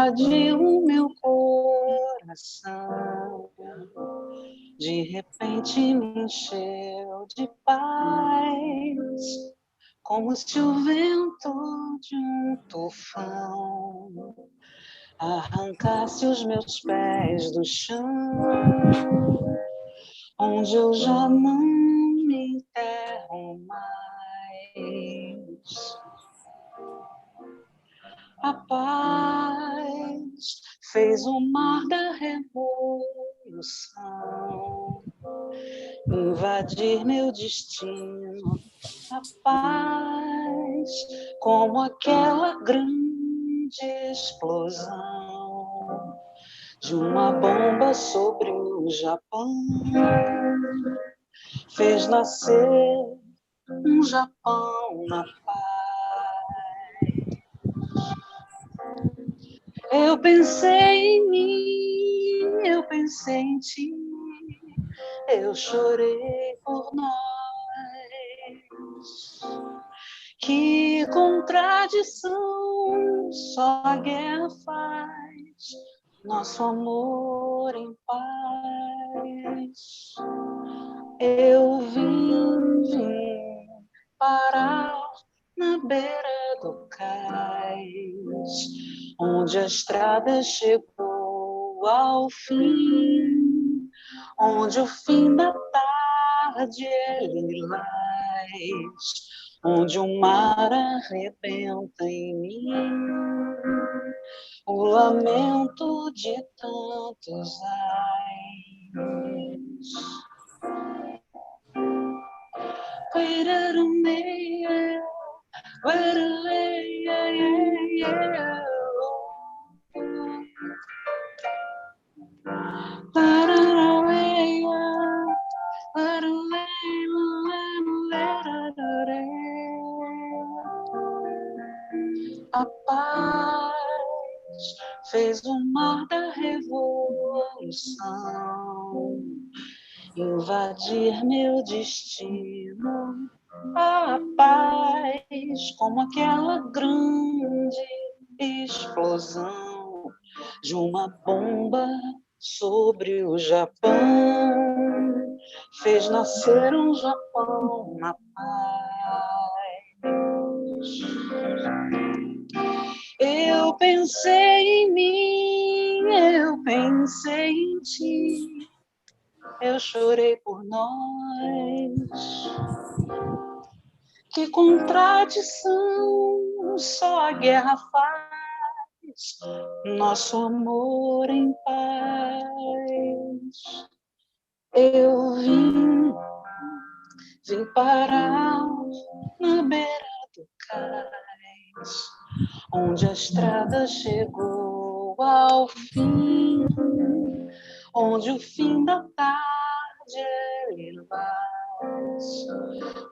invadiu o meu coração, de repente me encheu de paz, como se o vento de um tufão arrancasse os meus pés do chão, onde eu já não me enterro mais. A paz fez o mar da revolução invadir meu destino. A paz, como aquela grande explosão de uma bomba sobre o Japão, fez nascer um Japão na paz. Eu pensei em mim, eu pensei em ti, eu chorei por nós. Que contradição, só a guerra faz nosso amor em paz. Eu vim parar na beira do cais, onde a estrada chegou ao fim, onde o fim da tarde é lilás, onde o mar arrebenta em mim, o lamento de tantos ais. A paz fez o mar da revolução invadir meu destino. A paz, como aquela grande explosão de uma bomba sobre o Japão, fez nascer um Japão na paz. Eu pensei em mim, eu pensei em ti, eu chorei por nós. Que contradição, só a guerra faz nosso amor em paz. Eu vim parar na beira do cais, onde a estrada chegou ao fim, onde o fim da tarde é lilás,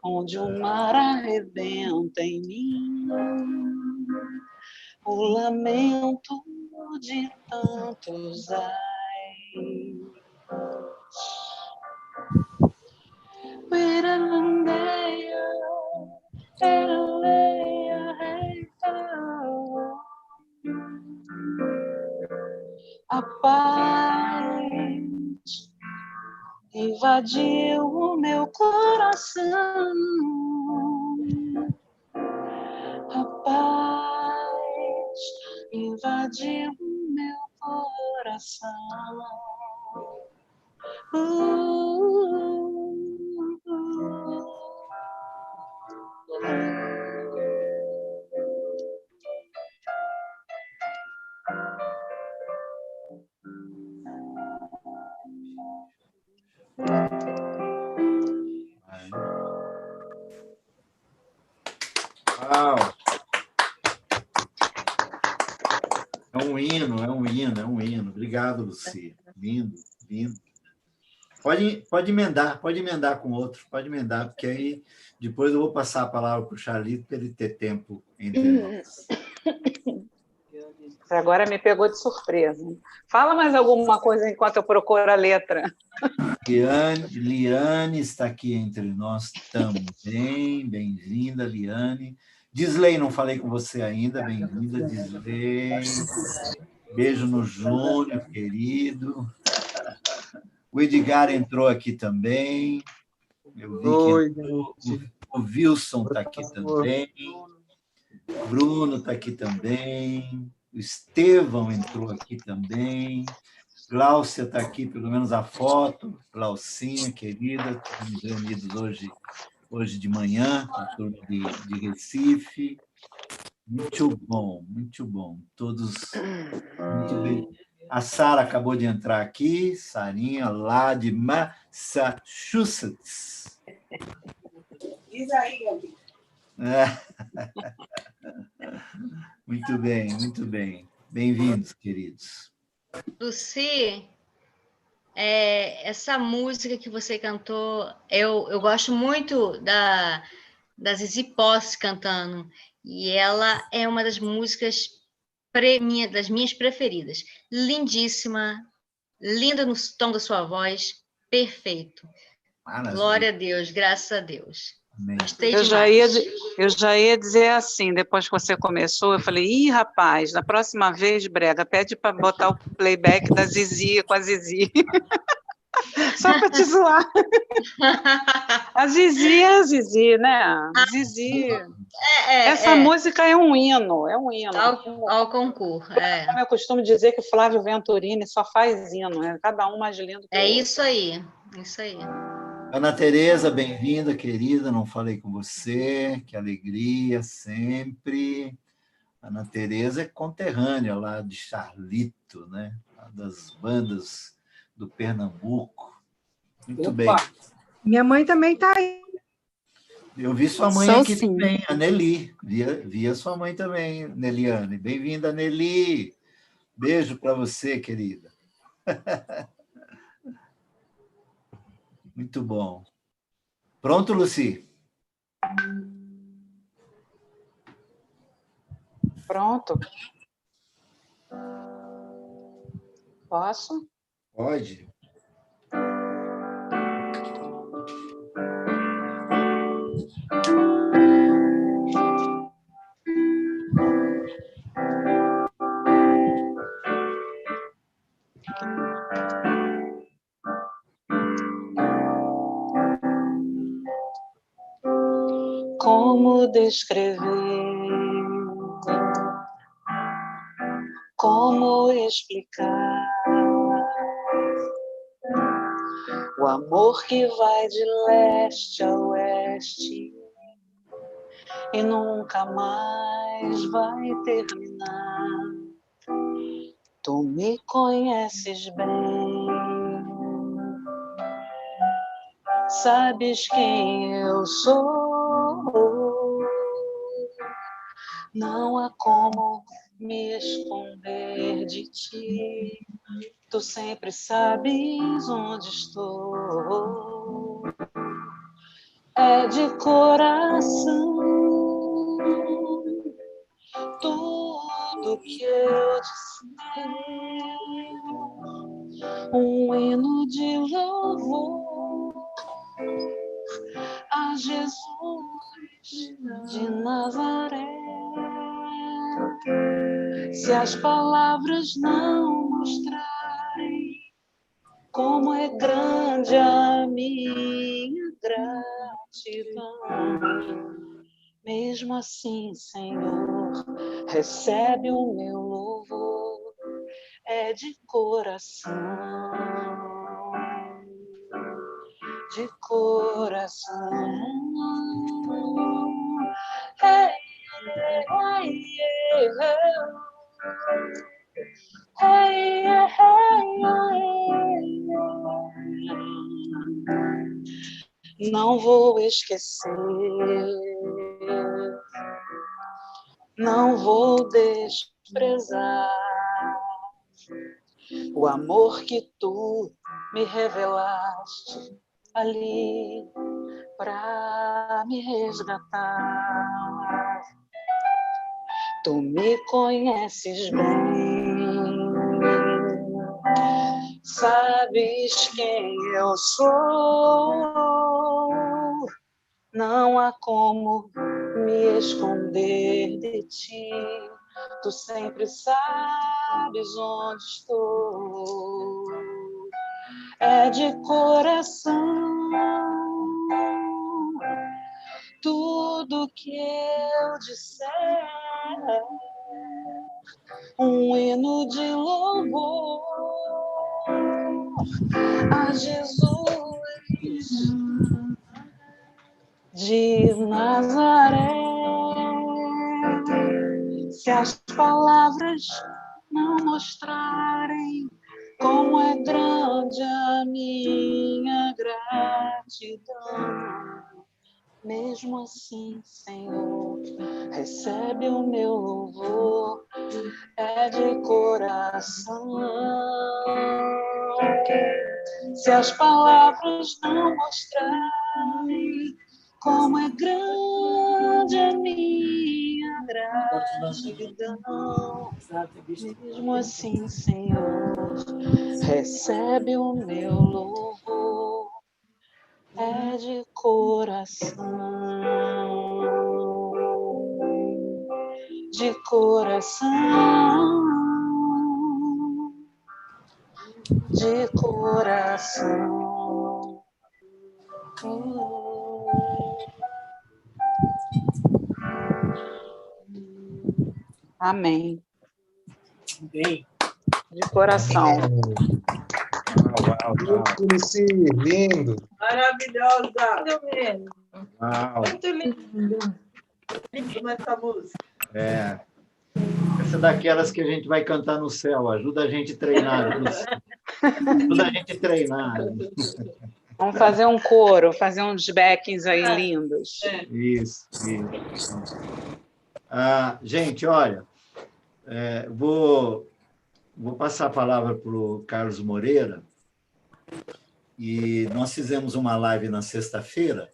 onde o mar arrebenta em mim, o lamento de tantos ais. A paz invadiu o meu coração. A paz invadiu o meu coração. Uau! É um hino, é um hino, é um hino. Obrigado, Luci. Lindo, lindo. Pode emendar com outro, pode emendar, porque aí depois eu vou passar a palavra para o Charlito para ele ter tempo entre nós. Agora me pegou de surpresa. Fala mais alguma coisa enquanto eu procuro a letra. Liane está aqui entre nós também. Bem-vinda, Liane. Disley, não falei com você ainda. Bem-vinda, Disley. Beijo no Júnior, querido. O Edgar entrou aqui também. Eu vi que Oi, entrou. gente. O Wilson está aqui Professor. também. Bruno está aqui também. O Estevão entrou aqui também. Gláucia está aqui, pelo menos a foto. Glaucinha, querida, estamos reunidos hoje de manhã, com a turma de Recife. Muito bom, muito bom. Todos muito bem. A Sara acabou de entrar aqui, Sarinha, lá de Massachusetts. Diz aí, Gabi. Muito bem, muito bem. Bem-vindos, queridos. Lucy, essa música que você cantou, eu gosto muito da Zizi Posse cantando, e ela é uma das músicas das minhas preferidas. Lindíssima, linda no tom da sua voz, perfeito. Maravilha. Glória a Deus, graças a Deus. Amém. Gostei Eu demais. já ia dizer assim, depois que você começou, eu falei, ih, rapaz, na próxima vez, Brega, pede para botar o playback da Zizi com a Zizi. Só para te zoar. A Zizi é a Zizi, né? Zizi. Essa música é um hino, é um hino. Ao concurso. Eu costumo dizer que o Flávio Venturini só faz hino, cada um mais lindo que o outro. Isso aí, isso aí. Ana Tereza, bem-vinda, querida. Não falei com você, que alegria sempre. Ana Tereza é conterrânea lá de Charlito, né? Uma das bandas do Pernambuco. Muito bem. Minha mãe também está aí. Eu vi sua mãe aqui também, a Nelly. Vi a sua mãe também, Neliane. Bem-vinda, Nelly. Beijo para você, querida. Muito bom. Pronto, Lucy? Pronto. Posso? Pode. Como descrever, como explicar o amor que vai de leste a oeste e nunca mais vai terminar. Tu me conheces bem, sabes quem eu sou. Não há como me esconder de ti. Tu sempre sabes onde estou. É de coração tudo que eu disser. Um hino de louvor a Jesus de Nazaré. Se as palavras não mostrarem como é grande a minha gratidão, mesmo assim, Senhor, recebe o meu louvor, é de coração, de coração. Hey, hey, hey, hey, hey. Não vou esquecer, não vou desprezar o amor que tu me revelaste ali para me resgatar. Tu me conheces bem, sabes quem eu sou. Não há como me esconder de ti. Tu sempre sabes sabes onde estou. É de coração tudo que eu disser, um hino de louvor a Jesus de Nazaré. Se as palavras não mostrarem como é grande a minha gratidão, mesmo assim, Senhor, recebe o meu louvor, é de coração. Se as palavras não mostrarem como é grande a minha gratidão, mesmo assim, Senhor, recebe o meu louvor, é de coração, de coração, de coração. Amém. Bem. De coração. Uau. Luci, lindo. Maravilhosa. Uau. Muito lindo. Lindo essa música. É. Essa é daquelas que a gente vai cantar no céu. Ajuda a gente a treinar. Ajuda a gente a treinar. Vamos fazer um coro, fazer uns backings aí lindos. Isso. Gente, olha, vou passar a palavra para o Carlos Moreira. E nós fizemos uma live na sexta-feira.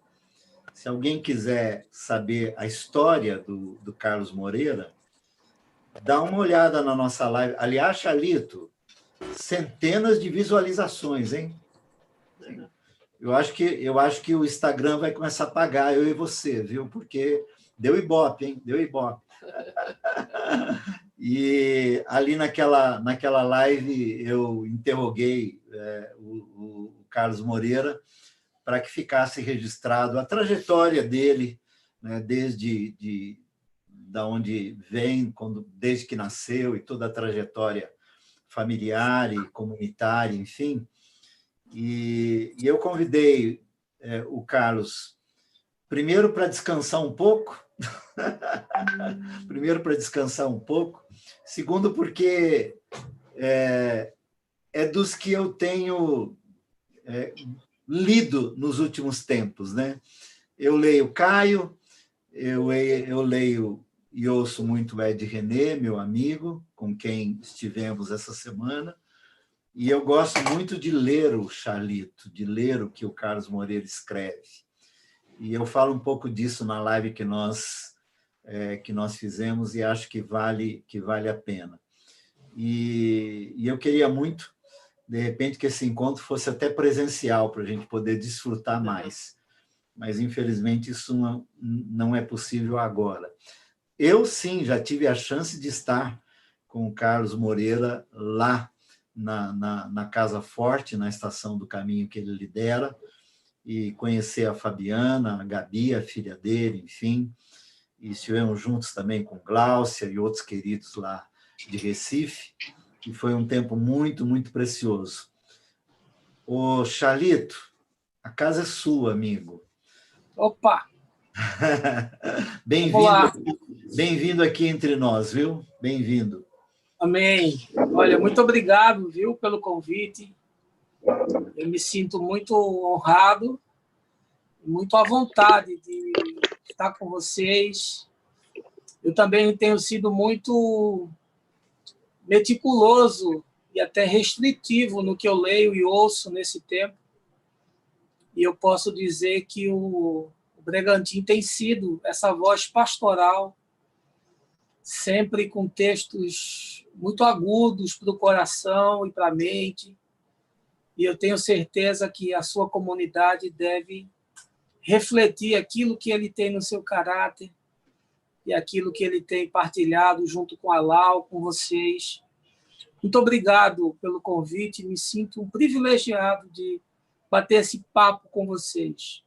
Se alguém quiser saber a história do Carlos Moreira, dá uma olhada na nossa live. Aliás, Chalito, centenas de visualizações, hein? Eu acho que o Instagram vai começar a pagar eu e você, viu? Porque deu Ibope, hein? Deu Ibope. E ali naquela live eu interroguei o Carlos Moreira para que ficasse registrado a trajetória dele, né, desde da onde vem, desde que nasceu, e toda a trajetória familiar e comunitária, enfim. E eu convidei o Carlos, primeiro para descansar um pouco, segundo porque é dos que eu tenho lido nos últimos tempos, né? Eu leio Caio, eu leio e ouço muito Ed René, meu amigo, com quem estivemos essa semana, e eu gosto muito de ler o Chalito, de ler o que o Carlos Moreira escreve. E eu falo um pouco disso na live que nós fizemos e acho que vale a pena. E eu queria muito, de repente, que esse encontro fosse até presencial, para a gente poder desfrutar mais. Mas, infelizmente, isso não é possível agora. Eu, sim, já tive a chance de estar com o Carlos Moreira lá na Casa Forte, na Estação do Caminho que ele lidera, e conhecer a Fabiana, a Gabi, a filha dele, enfim. E estivemos juntos também com Gláucia e outros queridos lá de Recife, e foi um tempo muito, muito precioso. Ô, Chalito, a casa é sua, amigo. Opa! Bem-vindo aqui entre nós, viu? Bem-vindo. Amém. Olha, muito obrigado, viu, pelo convite. Eu me sinto muito honrado, muito à vontade de estar com vocês. Eu também tenho sido muito meticuloso e até restritivo no que eu leio e ouço nesse tempo. E eu posso dizer que o Bragantino tem sido essa voz pastoral, sempre com textos muito agudos para o coração e para a mente. E eu tenho certeza que a sua comunidade deve refletir aquilo que ele tem no seu caráter e aquilo que ele tem partilhado junto com a Lau, com vocês, Muito obrigado pelo convite. Me sinto um privilegiado de bater esse papo com vocês.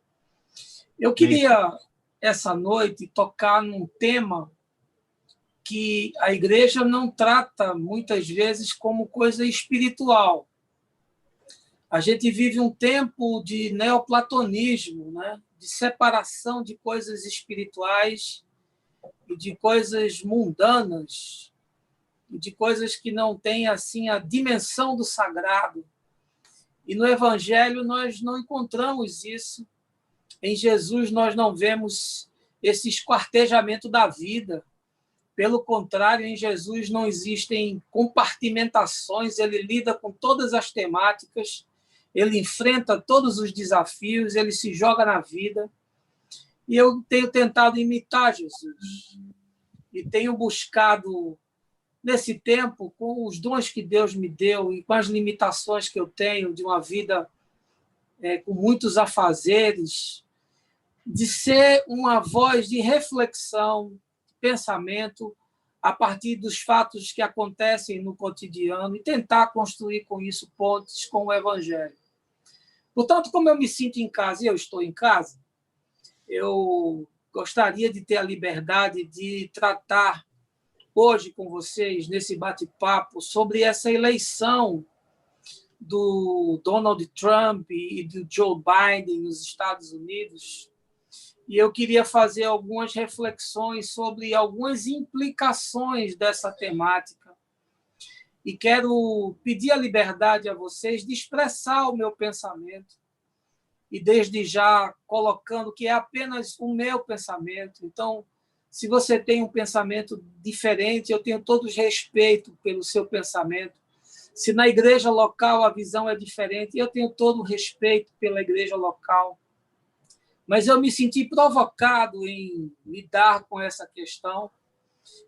Eu queria, essa noite, tocar num tema que a igreja não trata, muitas vezes, como coisa espiritual. A gente vive um tempo de neoplatonismo, né? De separação de coisas espirituais e de coisas mundanas, e de coisas que não têm assim a dimensão do sagrado. E no Evangelho nós não encontramos isso. Em Jesus nós não vemos esse esquartejamento da vida. Pelo contrário, em Jesus não existem compartimentações, ele lida com todas as temáticas, ele enfrenta todos os desafios, ele se joga na vida. E eu tenho tentado imitar Jesus. E tenho buscado, nesse tempo, com os dons que Deus me deu e com as limitações que eu tenho de uma vida com muitos afazeres, de ser uma voz de reflexão, pensamento, a partir dos fatos que acontecem no cotidiano e tentar construir com isso pontes com o Evangelho. Portanto, como eu me sinto em casa e eu estou em casa, eu gostaria de ter a liberdade de tratar hoje com vocês, nesse bate-papo, sobre essa eleição do Donald Trump e do Joe Biden nos Estados Unidos. E eu queria fazer algumas reflexões sobre algumas implicações dessa temática. E quero pedir a liberdade a vocês de expressar o meu pensamento. E desde já colocando que é apenas o meu pensamento. Então, se você tem um pensamento diferente, eu tenho todo respeito pelo seu pensamento. Se na igreja local a visão é diferente, eu tenho todo o respeito pela igreja local. Mas eu me senti provocado em lidar com essa questão.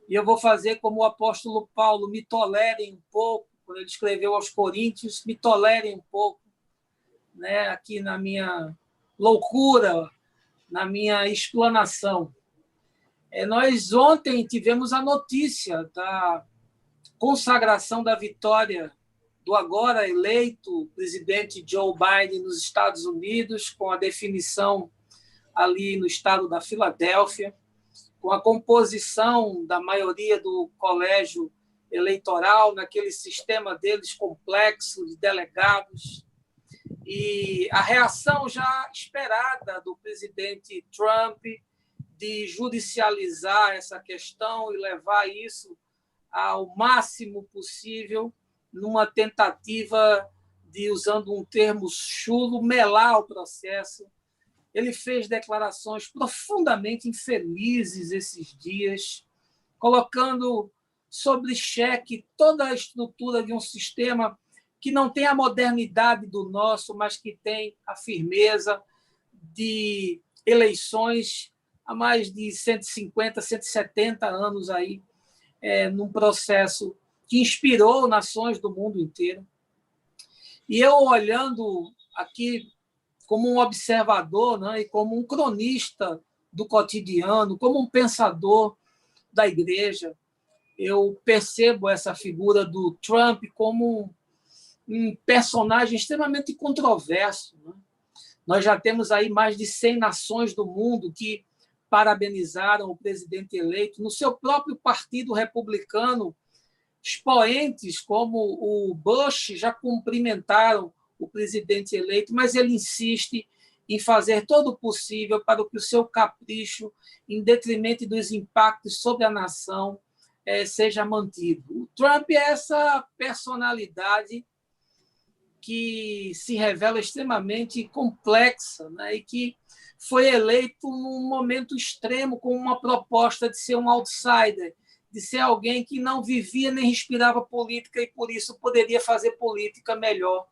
E eu vou fazer como o apóstolo Paulo: me tolerem um pouco, quando ele escreveu aos Coríntios, me tolerem um pouco, né, aqui na minha loucura, na minha explanação. Nós ontem tivemos a notícia da consagração da vitória do agora eleito presidente Joe Biden nos Estados Unidos, com a definição ali no estado da Filadélfia, com a composição da maioria do colégio eleitoral, naquele sistema deles complexo de delegados, e a reação já esperada do presidente Trump de judicializar essa questão e levar isso ao máximo possível, numa tentativa de, usando um termo chulo, melar o processo. Ele fez declarações profundamente infelizes esses dias, colocando sobre xeque toda a estrutura de um sistema que não tem a modernidade do nosso, mas que tem a firmeza de eleições há mais de 150, 170 anos aí, num processo que inspirou nações do mundo inteiro. E eu, olhando aqui como um observador, né, e como um cronista do cotidiano, como um pensador da igreja, eu percebo essa figura do Trump como um personagem extremamente controverso, né? Nós já temos aí mais de 100 nações do mundo que parabenizaram o presidente eleito. No seu próprio partido republicano, expoentes como o Bush já cumprimentaram o presidente eleito, mas ele insiste em fazer todo o possível para que o seu capricho, em detrimento dos impactos sobre a nação, seja mantido. O Trump é essa personalidade que se revela extremamente complexa, né, e que foi eleito num momento extremo com uma proposta de ser um outsider, de ser alguém que não vivia nem respirava política e, por isso, poderia fazer política melhor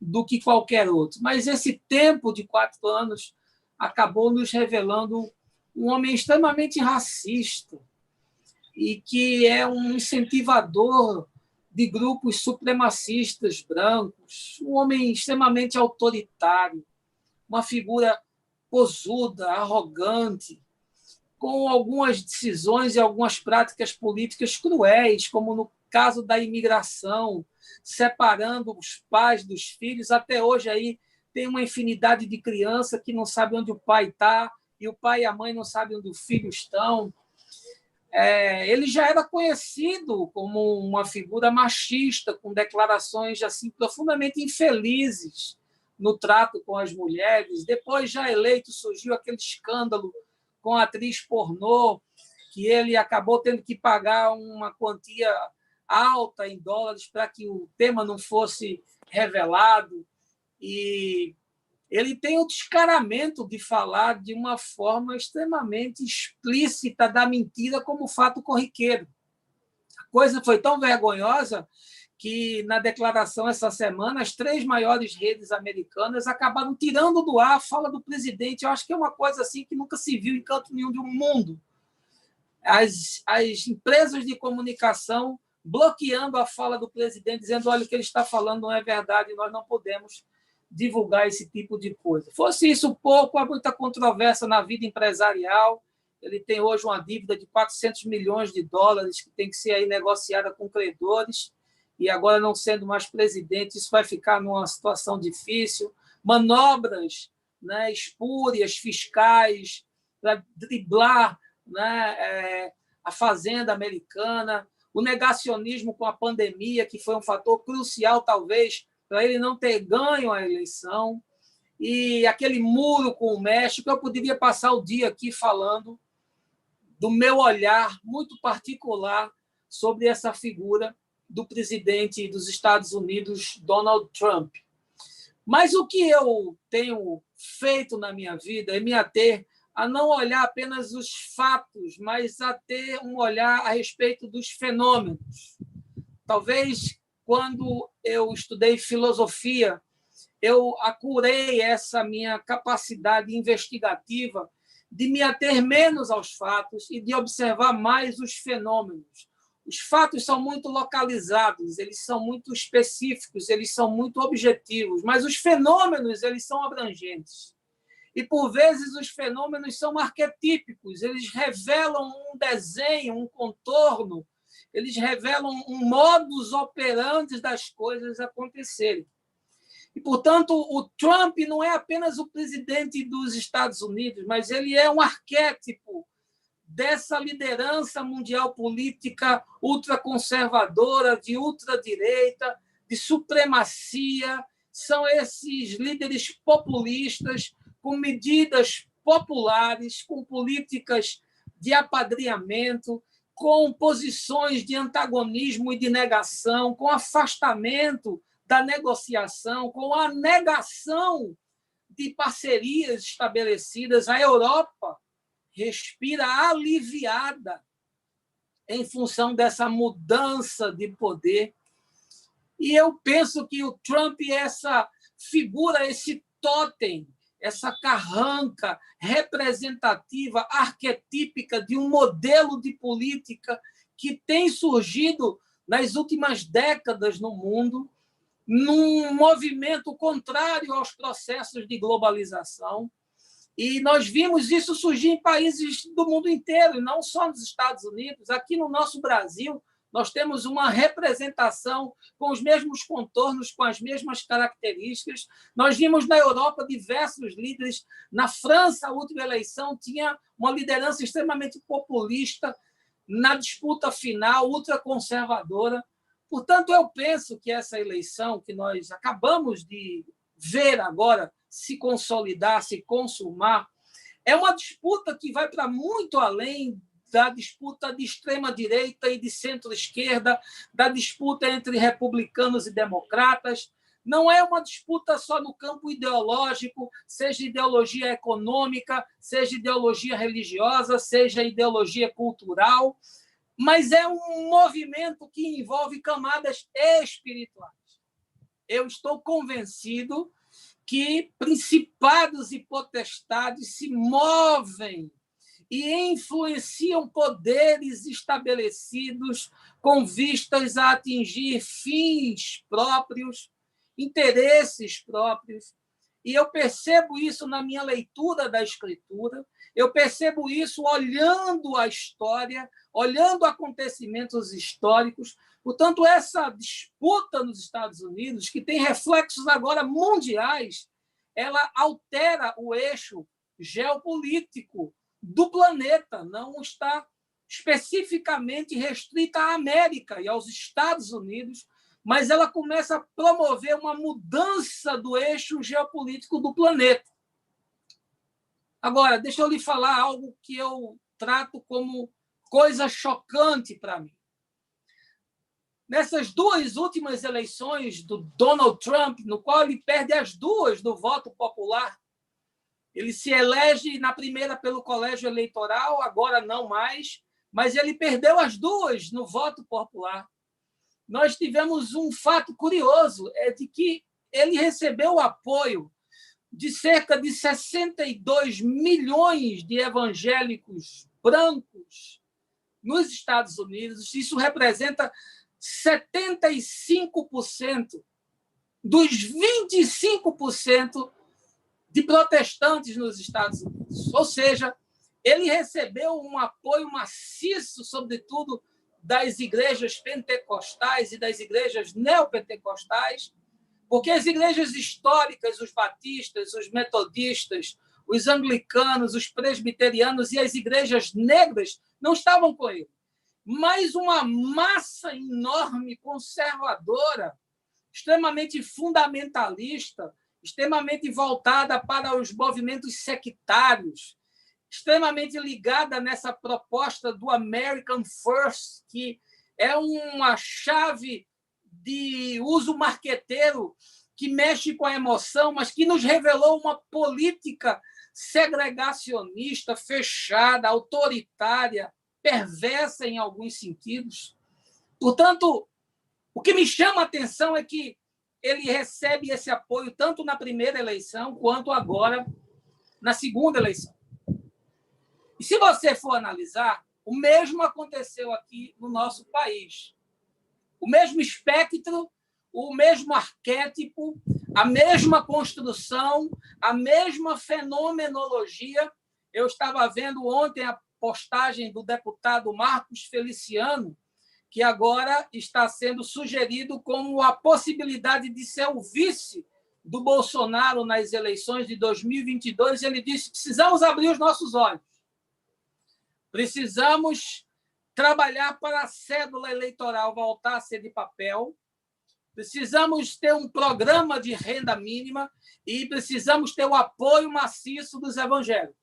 do que qualquer outro. Mas esse tempo de 4 anos acabou nos revelando um homem extremamente racista e que é um incentivador de grupos supremacistas brancos, um homem extremamente autoritário, uma figura posuda, com algumas decisões e algumas práticas políticas cruéis, como no caso da imigração, separando os pais dos filhos. Até hoje aí tem uma infinidade de crianças que não sabem onde o pai está e o pai e a mãe não sabem onde os filhos estão. Ele já era conhecido como uma figura machista, com declarações assim profundamente infelizes no trato com as mulheres. Depois, já eleito, surgiu aquele escândalo com a atriz pornô, que ele acabou tendo que pagar uma quantia alta em dólares para que o tema não fosse revelado. E ele tem o descaramento de falar de uma forma extremamente explícita da mentira como fato corriqueiro. A coisa foi tão vergonhosa que, na declaração essa semana, as 3 maiores redes americanas acabaram tirando do ar a fala do presidente. Eu acho que é uma coisa assim que nunca se viu em canto nenhum do mundo. As empresas de comunicação bloqueando a fala do presidente, dizendo: olha, o que ele está falando não é verdade, nós não podemos divulgar esse tipo de coisa. Fosse isso pouco, há muita controvérsia na vida empresarial. Ele tem hoje uma dívida de 400 milhões de dólares que tem que ser aí negociada com credores, e agora, não sendo mais presidente, isso vai ficar numa situação difícil. Manobras, né, espúrias, fiscais, para driblar, né, a fazenda americana, o negacionismo com a pandemia, que foi um fator crucial, talvez, para ele não ter ganho a eleição, e aquele muro com o México. Eu poderia passar o dia aqui falando do meu olhar muito particular sobre essa figura do presidente dos Estados Unidos, Donald Trump. Mas o que eu tenho feito na minha vida é me ater a não olhar apenas os fatos, mas a ter um olhar a respeito dos fenômenos. Talvez, quando eu estudei filosofia, eu acurei essa minha capacidade investigativa de me ater menos aos fatos e de observar mais os fenômenos. Os fatos são muito localizados, eles são muito específicos, eles são muito objetivos, mas os fenômenos, eles são abrangentes. E, por vezes, os fenômenos são arquetípicos, eles revelam um desenho, um contorno, eles revelam um modus operandi das coisas acontecerem. E, portanto, o Trump não é apenas o presidente dos Estados Unidos, mas ele é um arquétipo dessa liderança mundial política ultraconservadora, de ultradireita, de supremacia. São esses líderes populistas com medidas populares, com políticas de apadrinhamento, com posições de antagonismo e de negação, com afastamento da negociação, com a negação de parcerias estabelecidas. A Europa respira aliviada em função dessa mudança de poder. E eu penso que o Trump é essa figura, esse tótem, essa carranca representativa, arquetípica de um modelo de política que tem surgido nas últimas décadas no mundo, num movimento contrário aos processos de globalização. E nós vimos isso surgir em países do mundo inteiro, e não só nos Estados Unidos. Aqui no nosso Brasil, nós temos uma representação com os mesmos contornos, com as mesmas características. Nós vimos na Europa diversos líderes. Na França, a última eleição tinha uma liderança extremamente populista na disputa final, ultraconservadora. Portanto, eu penso que essa eleição que nós acabamos de ver agora se consolidar, se consumar, é uma disputa que vai para muito além da disputa de extrema-direita e de centro-esquerda, da disputa entre republicanos e democratas. Não é uma disputa só no campo ideológico, seja ideologia econômica, seja ideologia religiosa, seja ideologia cultural, mas é um movimento que envolve camadas espirituais. Eu estou convencido que principados e potestades se movem e influenciam poderes estabelecidos com vistas a atingir fins próprios, interesses próprios. E eu percebo isso na minha leitura da Escritura, eu percebo isso olhando a história, olhando acontecimentos históricos, Portanto, essa disputa nos Estados Unidos, que tem reflexos agora mundiais, ela altera o eixo geopolítico do planeta, não está especificamente restrita à América e aos Estados Unidos, mas ela começa a promover uma mudança do eixo geopolítico do planeta. Agora, deixa eu lhe falar algo que eu trato como coisa chocante para mim. Nessas duas últimas eleições do Donald Trump, no qual ele perde as duas do voto popular, ele se elege na primeira pelo colégio eleitoral, agora não mais, mas ele perdeu as duas no voto popular. Nós tivemos um fato curioso, é de que ele recebeu o apoio de cerca de 62 milhões de evangélicos brancos nos Estados Unidos. Isso representa 75% dos 25% de protestantes nos Estados Unidos. Ou seja, ele recebeu um apoio maciço, sobretudo, das igrejas pentecostais e das igrejas neopentecostais, porque as igrejas históricas, os batistas, os metodistas, os anglicanos, os presbiterianos e as igrejas negras não estavam com ele. Mas uma massa enorme, conservadora, extremamente fundamentalista, extremamente voltada para os movimentos sectários, extremamente ligada nessa proposta do American First, que é uma chave de uso marqueteiro que mexe com a emoção, mas que nos revelou uma política segregacionista, fechada, autoritária, perversa em alguns sentidos. Portanto, o que me chama a atenção é que ele recebe esse apoio tanto na primeira eleição quanto agora na segunda eleição. E se você for analisar, o mesmo aconteceu aqui no nosso país. O mesmo espectro, o mesmo arquétipo, a mesma construção, a mesma fenomenologia. Eu estava vendo ontem a postagem do deputado Marcos Feliciano, que agora está sendo sugerido como a possibilidade de ser o vice do Bolsonaro nas eleições de 2022. Ele disse: precisamos abrir os nossos olhos. Precisamos trabalhar para a cédula eleitoral voltar a ser de papel. Precisamos ter um programa de renda mínima e precisamos ter o apoio maciço dos evangélicos.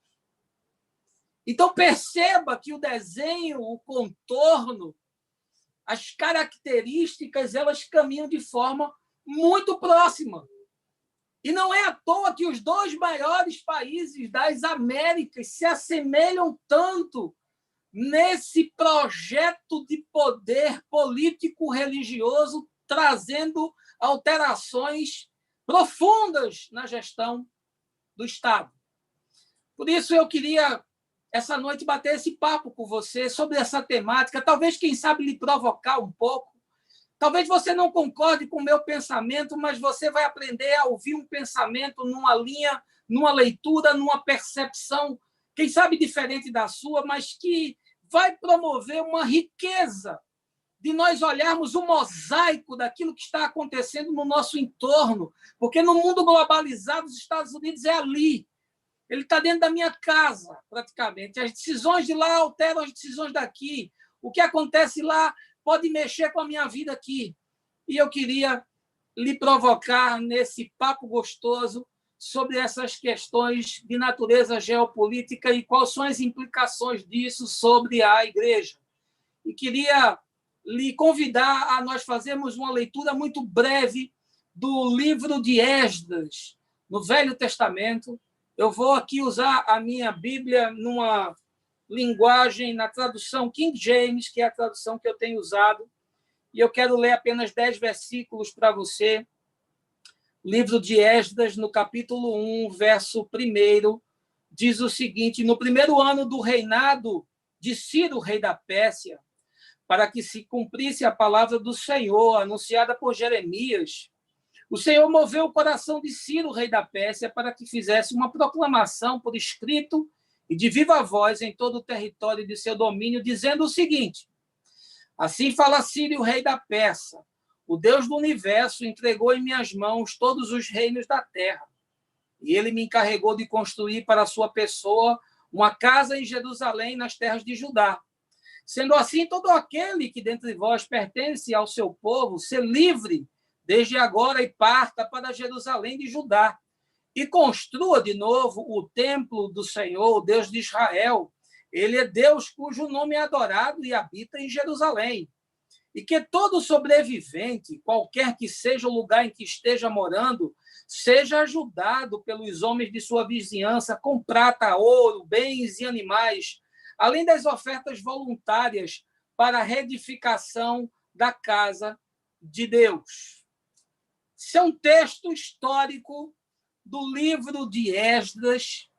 Então, perceba que o desenho, o contorno, as características, elas caminham de forma muito próxima. E não é à toa que os dois maiores países das Américas se assemelham tanto nesse projeto de poder político-religioso, trazendo alterações profundas na gestão do Estado. Por isso, eu queria, essa noite, bater esse papo com você sobre essa temática, talvez, quem sabe, lhe provocar um pouco. Talvez você não concorde com o meu pensamento, mas você vai aprender a ouvir um pensamento numa linha, numa leitura, numa percepção, quem sabe diferente da sua, mas que vai promover uma riqueza de nós olharmos o mosaico daquilo que está acontecendo no nosso entorno, porque no mundo globalizado, os Estados Unidos é ali. Ele está dentro da minha casa, praticamente. As decisões de lá alteram as decisões daqui. O que acontece lá pode mexer com a minha vida aqui. E eu queria lhe provocar nesse papo gostoso sobre essas questões de natureza geopolítica e quais são as implicações disso sobre a igreja. E queria lhe convidar a nós fazermos uma leitura muito breve do livro de Esdras, no Velho Testamento. Eu vou aqui usar a minha Bíblia numa linguagem, na tradução King James, que é a tradução que eu tenho usado, e eu quero ler apenas 10 versículos para você. Livro de Esdras, no capítulo 1, verso 1, diz o seguinte: no primeiro ano do reinado de Ciro, rei da Pérsia, para que se cumprisse a palavra do Senhor, anunciada por Jeremias, o Senhor moveu o coração de Ciro, rei da Pérsia, para que fizesse uma proclamação por escrito e de viva voz em todo o território de seu domínio, dizendo o seguinte: Assim fala Círio, rei da Pérsia. O Deus do universo entregou em minhas mãos todos os reinos da terra. E ele me encarregou de construir para a sua pessoa uma casa em Jerusalém, nas terras de Judá. Sendo assim, todo aquele que dentre vós pertence ao seu povo, se livre desde agora e parta para Jerusalém de Judá, e construa de novo o templo do Senhor, o Deus de Israel. Ele é Deus cujo nome é adorado e habita em Jerusalém. E que todo sobrevivente, qualquer que seja o lugar em que esteja morando, seja ajudado pelos homens de sua vizinhança com prata, ouro, bens e animais, além das ofertas voluntárias para a reedificação da casa de Deus. Esse é um texto histórico do livro de Esdras,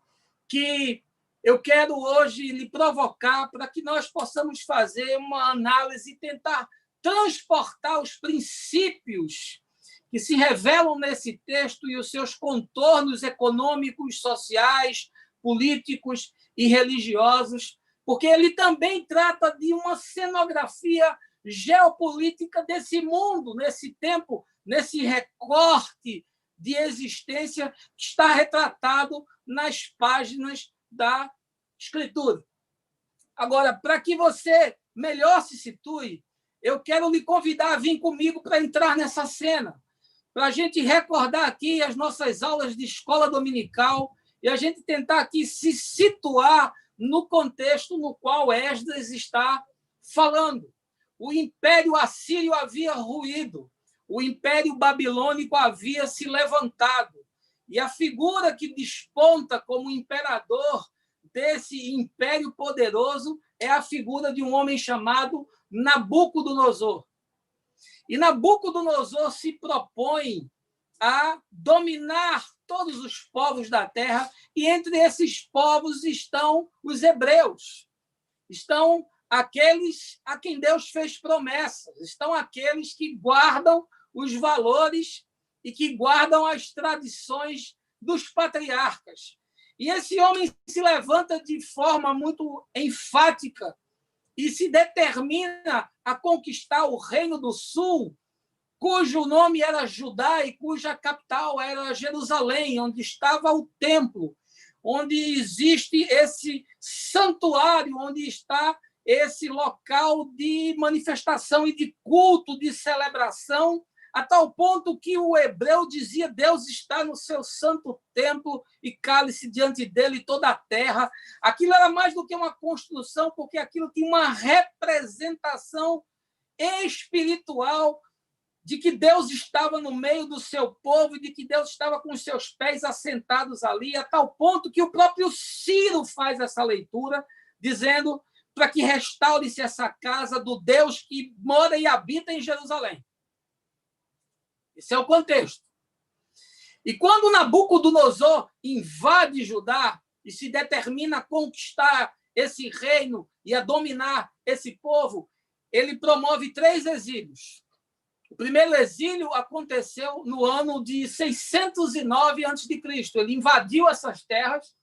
que eu quero hoje lhe provocar para que nós possamos fazer uma análise e tentar transportar os princípios que se revelam nesse texto e os seus contornos econômicos, sociais, políticos e religiosos, porque ele também trata de uma cenografia geopolítica desse mundo, nesse tempo, nesse recorte de existência que está retratado nas páginas da Escritura. Agora, para que você melhor se situe, eu quero lhe convidar a vir comigo para entrar nessa cena, para a gente recordar aqui as nossas aulas de escola dominical e a gente tentar aqui se situar no contexto no qual Esdras está falando. O Império Assírio havia ruído, o Império Babilônico havia se levantado, e a figura que desponta como imperador desse império poderoso é a figura de um homem chamado Nabucodonosor. E Nabucodonosor se propõe a dominar todos os povos da terra, e entre esses povos estão os hebreus, estão aqueles a quem Deus fez promessas, estão aqueles que guardam os valores e que guardam as tradições dos patriarcas. E esse homem se levanta de forma muito enfática e se determina a conquistar o Reino do Sul, cujo nome era Judá e cuja capital era Jerusalém, onde estava o templo, onde existe esse santuário, onde está esse local de manifestação e de culto, de celebração, a tal ponto que o hebreu dizia: Deus está no seu santo templo e cale-se diante dele toda a terra. Aquilo era mais do que uma construção, porque aquilo tinha uma representação espiritual de que Deus estava no meio do seu povo e de que Deus estava com os seus pés assentados ali, a tal ponto que o próprio Ciro faz essa leitura, dizendo para que restaure-se essa casa do Deus que mora e habita em Jerusalém. Esse é o contexto. E quando Nabucodonosor invade Judá e se determina a conquistar esse reino e a dominar esse povo, ele promove 3 exílios. O primeiro exílio aconteceu no ano de 609 a.C. Ele invadiu essas terras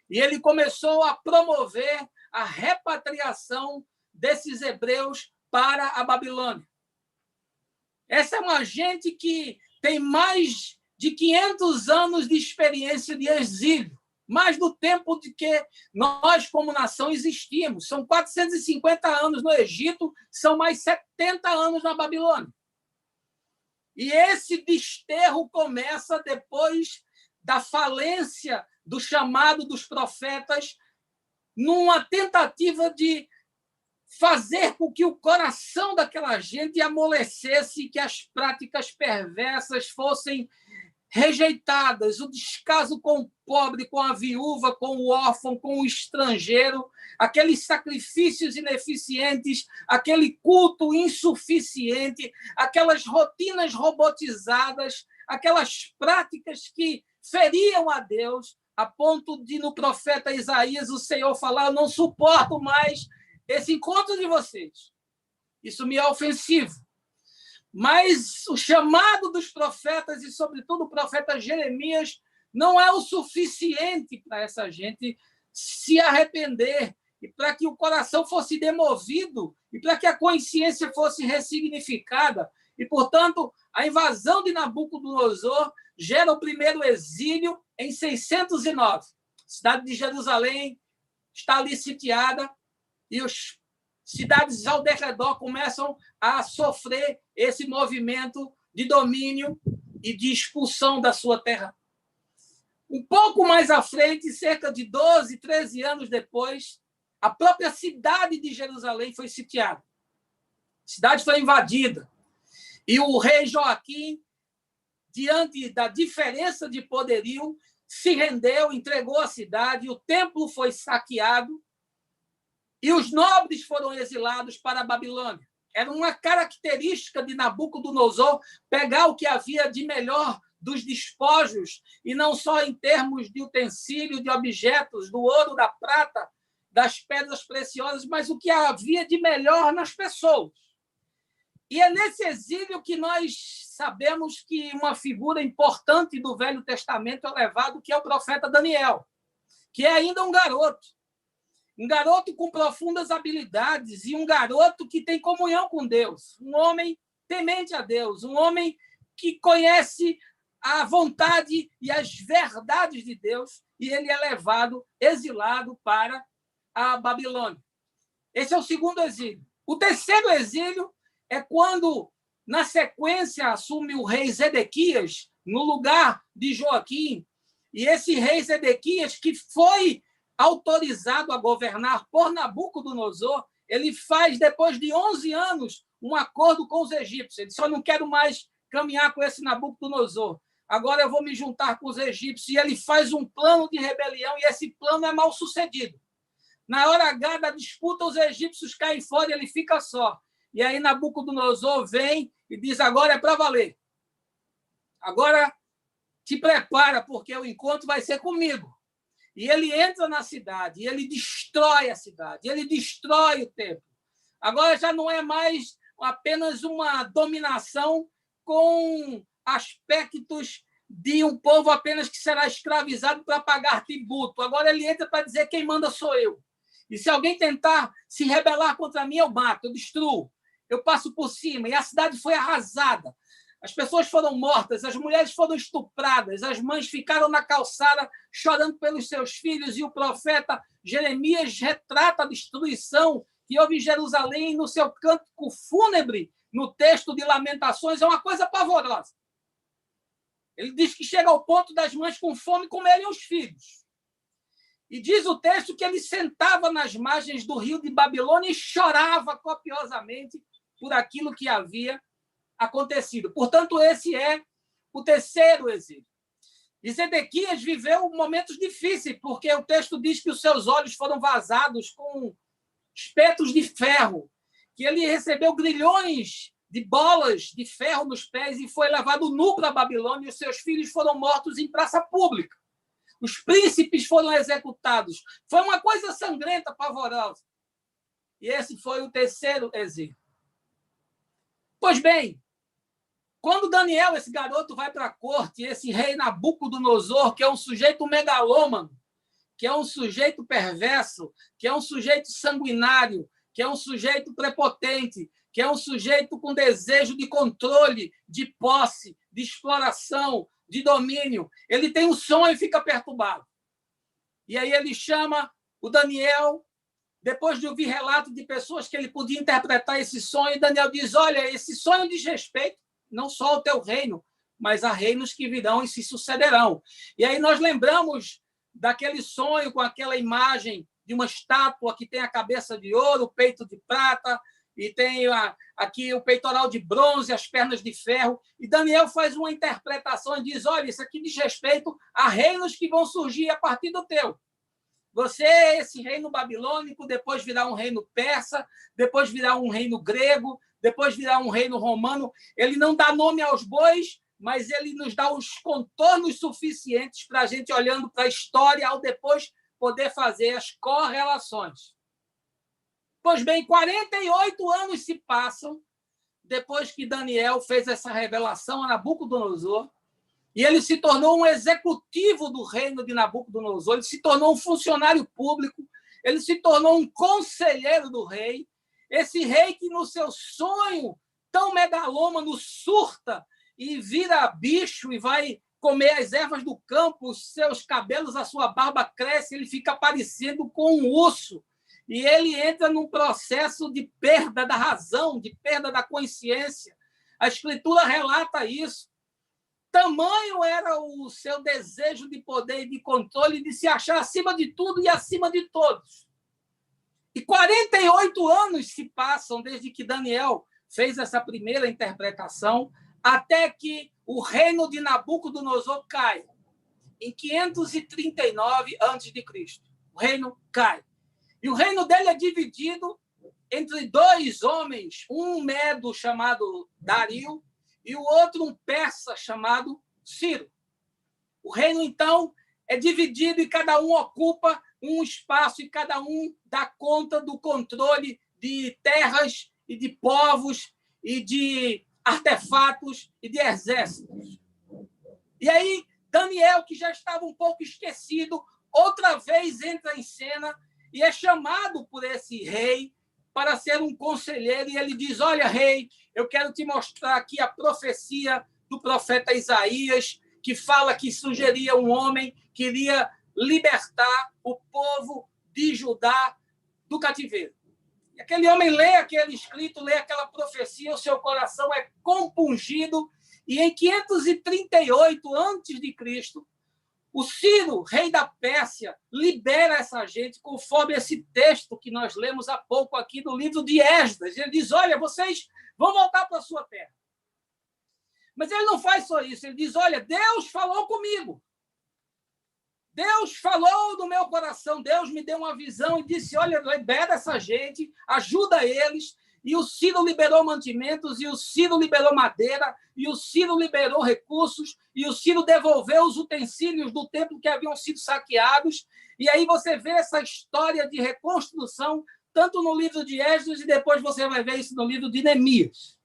e ele começou a promover a repatriação desses hebreus para a Babilônia. Essa é uma gente que tem mais de 500 anos de experiência de exílio, mais do tempo de que nós, como nação, existimos. São 450 anos no Egito, são mais 70 anos na Babilônia. E esse desterro começa depois da falência do chamado dos profetas, numa tentativa de fazer com que o coração daquela gente amolecesse e que as práticas perversas fossem rejeitadas, o descaso com o pobre, com a viúva, com o órfão, com o estrangeiro, aqueles sacrifícios ineficientes, aquele culto insuficiente, aquelas rotinas robotizadas, aquelas práticas que feriam a Deus, a ponto de, no profeta Isaías, o Senhor falar: eu não suporto mais esse encontro de vocês. Isso me é ofensivo. Mas o chamado dos profetas, e sobretudo o profeta Jeremias, não é o suficiente para essa gente se arrepender e para que o coração fosse demovido, e para que a consciência fosse ressignificada. E, portanto, a invasão de Nabucodonosor gera o primeiro exílio em 609. A cidade de Jerusalém está ali sitiada e as cidades ao redor começam a sofrer esse movimento de domínio e de expulsão da sua terra. Um pouco mais à frente, cerca de 12, 13 anos depois, a própria cidade de Jerusalém foi sitiada. A cidade foi invadida. E o rei Joaquim, diante da diferença de poderio, se rendeu, entregou a cidade, o templo foi saqueado e os nobres foram exilados para a Babilônia. Era uma característica de Nabucodonosor pegar o que havia de melhor dos despojos, e não só em termos de utensílio, de objetos, do ouro, da prata, das pedras preciosas, mas o que havia de melhor nas pessoas. E é nesse exílio que nós sabemos que uma figura importante do Velho Testamento é levado, que é o profeta Daniel, que é ainda um garoto com profundas habilidades e um garoto que tem comunhão com Deus, um homem temente a Deus, um homem que conhece a vontade e as verdades de Deus, e ele é levado, exilado para a Babilônia. Esse é o segundo exílio. O terceiro exílio é quando, na sequência, assume o rei Zedequias no lugar de Joaquim, e esse rei Zedequias, que foi autorizado a governar por Nabucodonosor, ele faz, depois de 11 anos, um acordo com os egípcios. Ele disse: eu não quero mais caminhar com esse Nabucodonosor. Agora eu vou me juntar com os egípcios. E ele faz um plano de rebelião, e esse plano é mal sucedido. Na hora H da disputa, os egípcios caem fora e ele fica só. E aí Nabucodonosor vem e diz: agora é para valer. Agora te prepara, porque o encontro vai ser comigo. E ele entra na cidade, e ele destrói a cidade, ele destrói o templo. Agora já não é mais apenas uma dominação com aspectos de um povo apenas que será escravizado para pagar tributo. Agora ele entra para dizer: quem manda sou eu. E se alguém tentar se rebelar contra mim, eu mato, eu destruo, eu passo por cima. E a cidade foi arrasada. As pessoas foram mortas, as mulheres foram estupradas, as mães ficaram na calçada chorando pelos seus filhos, e o profeta Jeremias retrata a destruição que houve em Jerusalém no seu cântico fúnebre, no texto de Lamentações. É uma coisa pavorosa. Ele diz que chega ao ponto das mães com fome comerem os filhos. E diz o texto que ele sentava nas margens do rio de Babilônia e chorava copiosamente por aquilo que havia acontecido. Portanto, esse é o terceiro exílio. E Zedequias viveu momentos difíceis, porque o texto diz que os seus olhos foram vazados com espetos de ferro, que ele recebeu grilhões de bolas de ferro nos pés e foi levado nu para a Babilônia, e os seus filhos foram mortos em praça pública. Os príncipes foram executados. Foi uma coisa sangrenta, pavorosa. E esse foi o terceiro exílio. Pois bem, quando Daniel, esse garoto, vai para a corte, esse rei Nabucodonosor, que é um sujeito megalômano, que é um sujeito perverso, que é um sujeito sanguinário, que é um sujeito prepotente, que é um sujeito com desejo de controle, de posse, de exploração, de domínio, ele tem um sonho e fica perturbado. E aí ele chama o Daniel, depois de ouvir relato de pessoas que ele podia interpretar esse sonho, e Daniel diz: olha, esse sonho diz respeito não só ao teu reino, mas a reinos que virão e se sucederão. E aí nós lembramos daquele sonho com aquela imagem de uma estátua que tem a cabeça de ouro, o peito de prata, e tem aqui o peitoral de bronze, as pernas de ferro. E Daniel faz uma interpretação e diz: olha, isso aqui diz respeito a reinos que vão surgir a partir do teu. Você é esse reino babilônico, depois virá um reino persa, depois virá um reino grego, depois virá um reino romano. Ele não dá nome aos bois, mas ele nos dá os contornos suficientes para a gente, olhando para a história, ao depois poder fazer as correlações. Pois bem, 48 anos se passam depois que Daniel fez essa revelação a Nabucodonosor, e ele se tornou um executivo do reino de Nabucodonosor, ele se tornou um funcionário público, ele se tornou um conselheiro do rei. Esse rei que no seu sonho tão megalômano surta e vira bicho e vai comer as ervas do campo, os seus cabelos, a sua barba cresce, ele fica parecendo com um urso. E ele entra num processo de perda da razão, de perda da consciência. A Escritura relata isso. Tamanho era o seu desejo de poder e de controle, de se achar acima de tudo e acima de todos. E 48 anos se passam desde que Daniel fez essa primeira interpretação, até que o reino de Nabucodonosor cai, em 539 a.C. O reino cai. E o reino dele é dividido entre dois homens, um medo chamado Dario e o outro um persa chamado Ciro. O reino, então, é dividido e cada um ocupa um espaço e cada um dá conta do controle de terras e de povos e de artefatos e de exércitos. E aí, Daniel, que já estava um pouco esquecido, outra vez entra em cena e é chamado por esse rei para ser um conselheiro, e ele diz: olha, rei, eu quero te mostrar aqui a profecia do profeta Isaías, que fala que surgiria um homem que iria libertar o povo de Judá do cativeiro. E aquele homem lê aquele escrito, lê aquela profecia, o seu coração é compungido, e em 538 a.C., o Ciro, rei da Pérsia, libera essa gente conforme esse texto que nós lemos há pouco aqui no livro de Esdras. Ele diz: olha, vocês vão voltar para a sua terra. Mas ele não faz só isso. Ele diz: olha, Deus falou comigo. Deus falou no meu coração. Deus me deu uma visão e disse: olha, libera essa gente, ajuda eles. E o Ciro liberou mantimentos, e o Ciro liberou madeira, e o Ciro liberou recursos, e o Ciro devolveu os utensílios do templo que haviam sido saqueados. E aí você vê essa história de reconstrução, tanto no livro de Esdras, e depois você vai ver isso no livro de Neemias.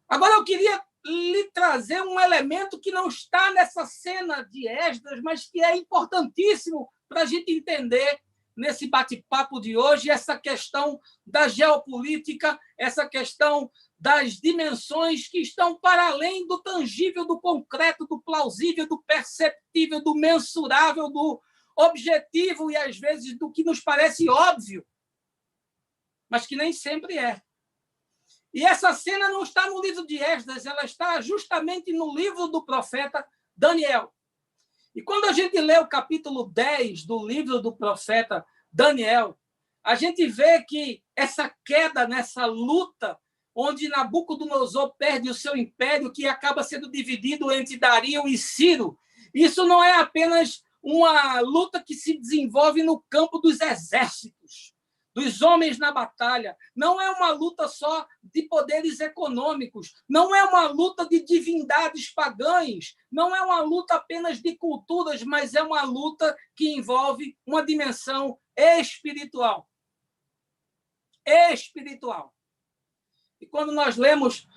Agora, eu queria lhe trazer um elemento que não está nessa cena de Esdras, mas que é importantíssimo para a gente entender nesse bate-papo de hoje, essa questão da geopolítica, essa questão das dimensões que estão para além do tangível, do concreto, do plausível, do perceptível, do mensurável, do objetivo e, às vezes, do que nos parece óbvio, mas que nem sempre é. E essa cena não está no livro de Esdras, ela está justamente no livro do profeta Daniel. E quando a gente lê o capítulo 10 do livro do profeta Daniel, a gente vê que essa queda nessa luta, onde Nabucodonosor perde o seu império, que acaba sendo dividido entre Dario e Ciro, isso não é apenas uma luta que se desenvolve no campo dos exércitos, dos homens na batalha. Não é uma luta só de poderes econômicos, não é uma luta de divindades pagãs, não é uma luta apenas de culturas, mas é uma luta que envolve uma dimensão espiritual. Espiritual. E quando nós lemos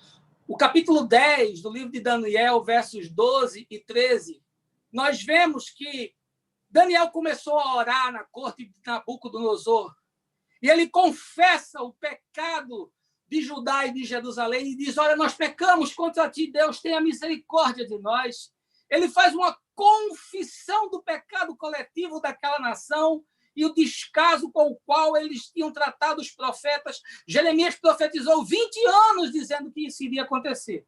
o capítulo 10 do livro de Daniel, versos 12 e 13, nós vemos que Daniel começou a orar na corte de Nabucodonosor, e ele confessa o pecado de Judá e de Jerusalém e diz: olha, nós pecamos contra ti, Deus, tenha misericórdia de nós. Ele faz uma confissão do pecado coletivo daquela nação e o descaso com o qual eles tinham tratado os profetas. Jeremias profetizou 20 anos dizendo que isso iria acontecer.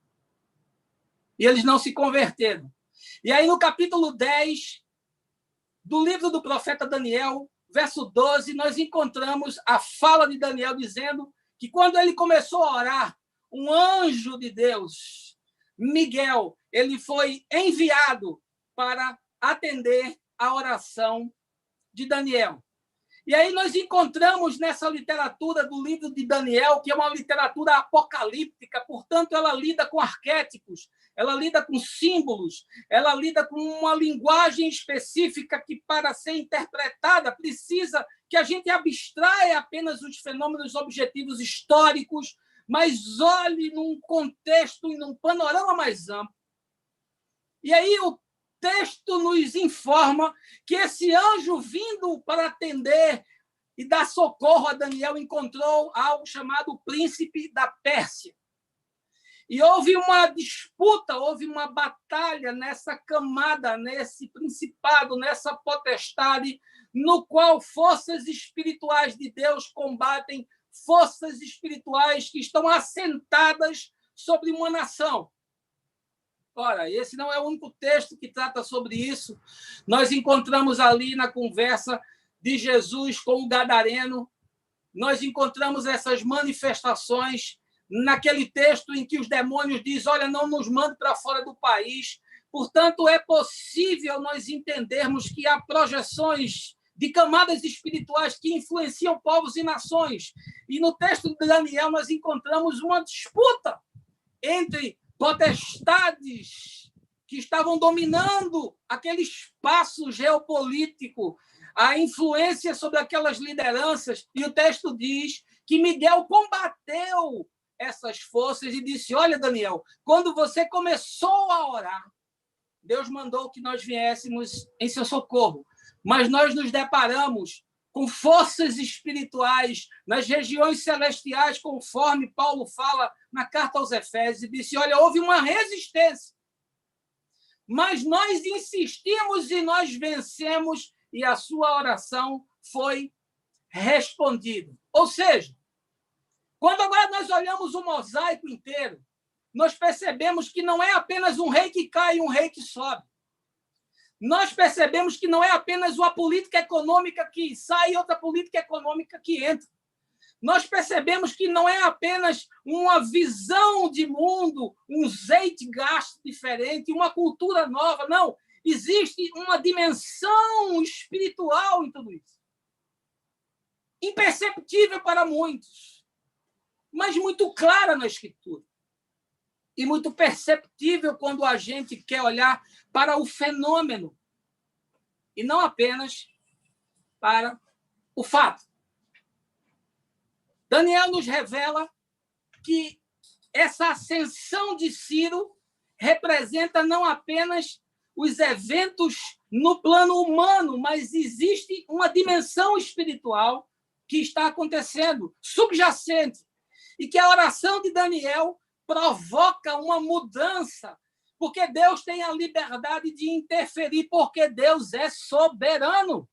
E eles não se converteram. E aí, no capítulo 10 do livro do profeta Daniel, verso 12, nós encontramos a fala de Daniel dizendo que quando ele começou a orar, um anjo de Deus, Miguel, ele foi enviado para atender a oração de Daniel. E aí nós encontramos nessa literatura do livro de Daniel, que é uma literatura apocalíptica, portanto, ela lida com arquétipos, ela lida com símbolos, ela lida com uma linguagem específica que, para ser interpretada, precisa que a gente abstraia apenas os fenômenos objetivos históricos, mas olhe num contexto e num panorama mais amplo. E aí o texto nos informa que esse anjo vindo para atender e dar socorro a Daniel encontrou algo chamado príncipe da Pérsia. E houve uma disputa, houve uma batalha nessa camada, nesse principado, nessa potestade, no qual forças espirituais de Deus combatem forças espirituais que estão assentadas sobre uma nação. Ora, esse não é o único texto que trata sobre isso. Nós encontramos ali na conversa de Jesus com o gadareno, nós encontramos essas manifestações naquele texto em que os demônios dizem, olha, não nos mande para fora do país. Portanto, é possível nós entendermos que há projeções de camadas espirituais que influenciam povos e nações. E no texto de Daniel nós encontramos uma disputa entre potestades que estavam dominando aquele espaço geopolítico, a influência sobre aquelas lideranças. E o texto diz que Miguel combateu essas forças e disse, olha, Daniel, quando você começou a orar, Deus mandou que nós viéssemos em seu socorro, mas nós nos deparamos com forças espirituais nas regiões celestiais, conforme Paulo fala na carta aos Efésios, e disse, olha, houve uma resistência, mas nós insistimos e nós vencemos, e a sua oração foi respondida. Ou seja, quando agora nós olhamos o mosaico inteiro, nós percebemos que não é apenas um rei que cai e um rei que sobe. Nós percebemos que não é apenas uma política econômica que sai e outra política econômica que entra. Nós percebemos que não é apenas uma visão de mundo, um zeitgeist diferente, uma cultura nova. Não, existe uma dimensão espiritual em tudo isso. Imperceptível para muitos, mas muito clara na Escritura. E muito perceptível quando a gente quer olhar para o fenômeno e não apenas para o fato. Daniel nos revela que essa ascensão de Ciro representa não apenas os eventos no plano humano, mas existe uma dimensão espiritual que está acontecendo, subjacente, e que a oração de Daniel provoca uma mudança, porque Deus tem a liberdade de interferir, porque Deus é soberano.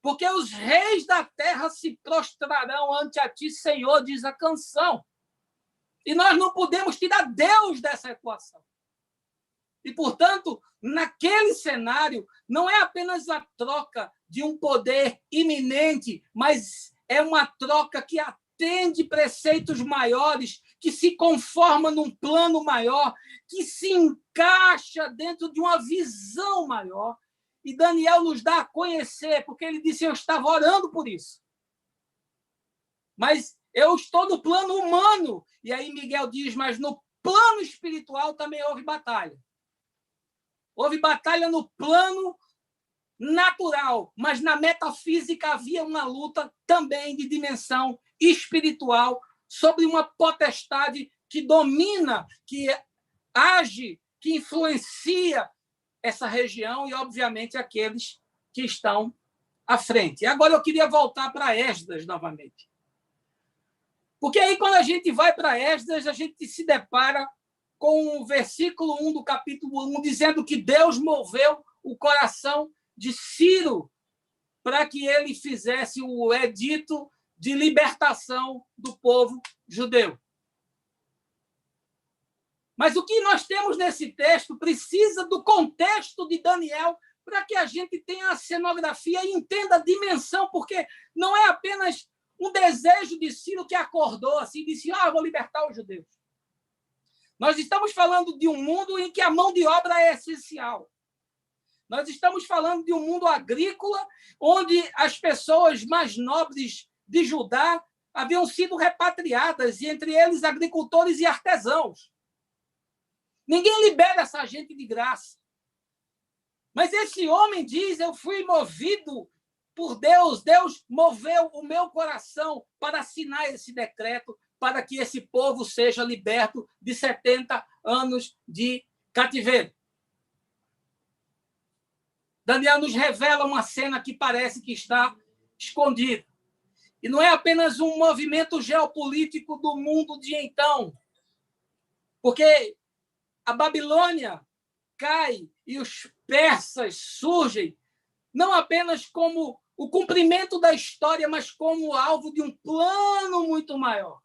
Porque os reis da terra se prostrarão ante a ti, Senhor, diz a canção. E nós não podemos tirar Deus dessa equação. E, portanto, naquele cenário, não é apenas a troca de um poder iminente, mas é uma troca que atende preceitos maiores, que se conforma num plano maior, que se encaixa dentro de uma visão maior. E Daniel nos dá a conhecer, porque ele disse, eu estava orando por isso. Mas eu estou no plano humano. E aí Miguel diz, mas no plano espiritual também houve batalha. Houve batalha no plano natural, mas na metafísica havia uma luta também de dimensão espiritual sobre uma potestade que domina, que age, que influencia essa região e, obviamente, aqueles que estão à frente. E agora eu queria voltar para Esdras novamente. Porque aí, quando a gente vai para Esdras, a gente se depara com o versículo 1 do capítulo 1, dizendo que Deus moveu o coração de Ciro para que ele fizesse o edito de libertação do povo judeu. Mas o que nós temos nesse texto precisa do contexto de Daniel para que a gente tenha a cenografia e entenda a dimensão, porque não é apenas um desejo de Ciro que acordou assim, disse, vou libertar os judeus. Nós estamos falando de um mundo em que a mão de obra é essencial. Nós estamos falando de um mundo agrícola onde as pessoas mais nobres de Judá haviam sido repatriadas, e entre eles agricultores e artesãos. Ninguém libera essa gente de graça. Mas esse homem diz, eu fui movido por Deus, Deus moveu o meu coração para assinar esse decreto, para que esse povo seja liberto de 70 anos de cativeiro. Daniel nos revela uma cena que parece que está escondida. E não é apenas um movimento geopolítico do mundo de então, porque a Babilônia cai e os persas surgem não apenas como o cumprimento da história, mas como alvo de um plano muito maior.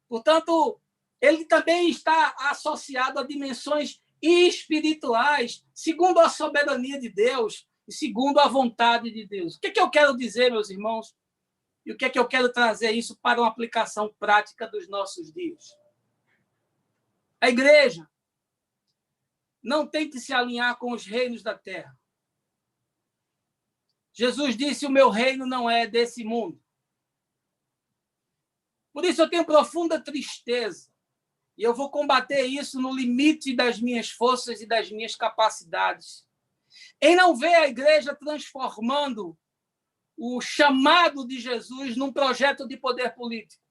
Portanto, ele também está associado a dimensões espirituais, segundo a soberania de Deus e segundo a vontade de Deus. O que é que eu quero dizer, meus irmãos? E o que é que eu quero trazer isso para uma aplicação prática dos nossos dias? A igreja não tem que se alinhar com os reinos da terra. Jesus disse: o meu reino não é desse mundo. Por isso eu tenho profunda tristeza, e eu vou combater isso no limite das minhas forças e das minhas capacidades, em não ver a igreja transformando o chamado de Jesus num projeto de poder político.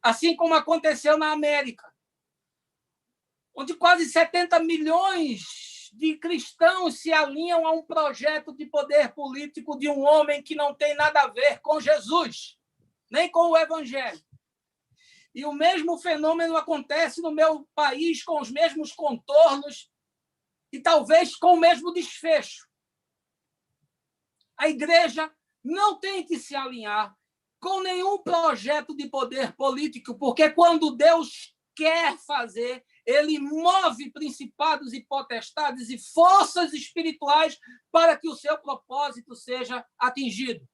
Assim como aconteceu na América, onde quase 70 milhões de cristãos se alinham a um projeto de poder político de um homem que não tem nada a ver com Jesus, nem com o Evangelho. E o mesmo fenômeno acontece no meu país, com os mesmos contornos e talvez com o mesmo desfecho. A igreja não tem que se alinhar com nenhum projeto de poder político, porque quando Deus quer fazer, ele move principados e potestades e forças espirituais para que o seu propósito seja atingido.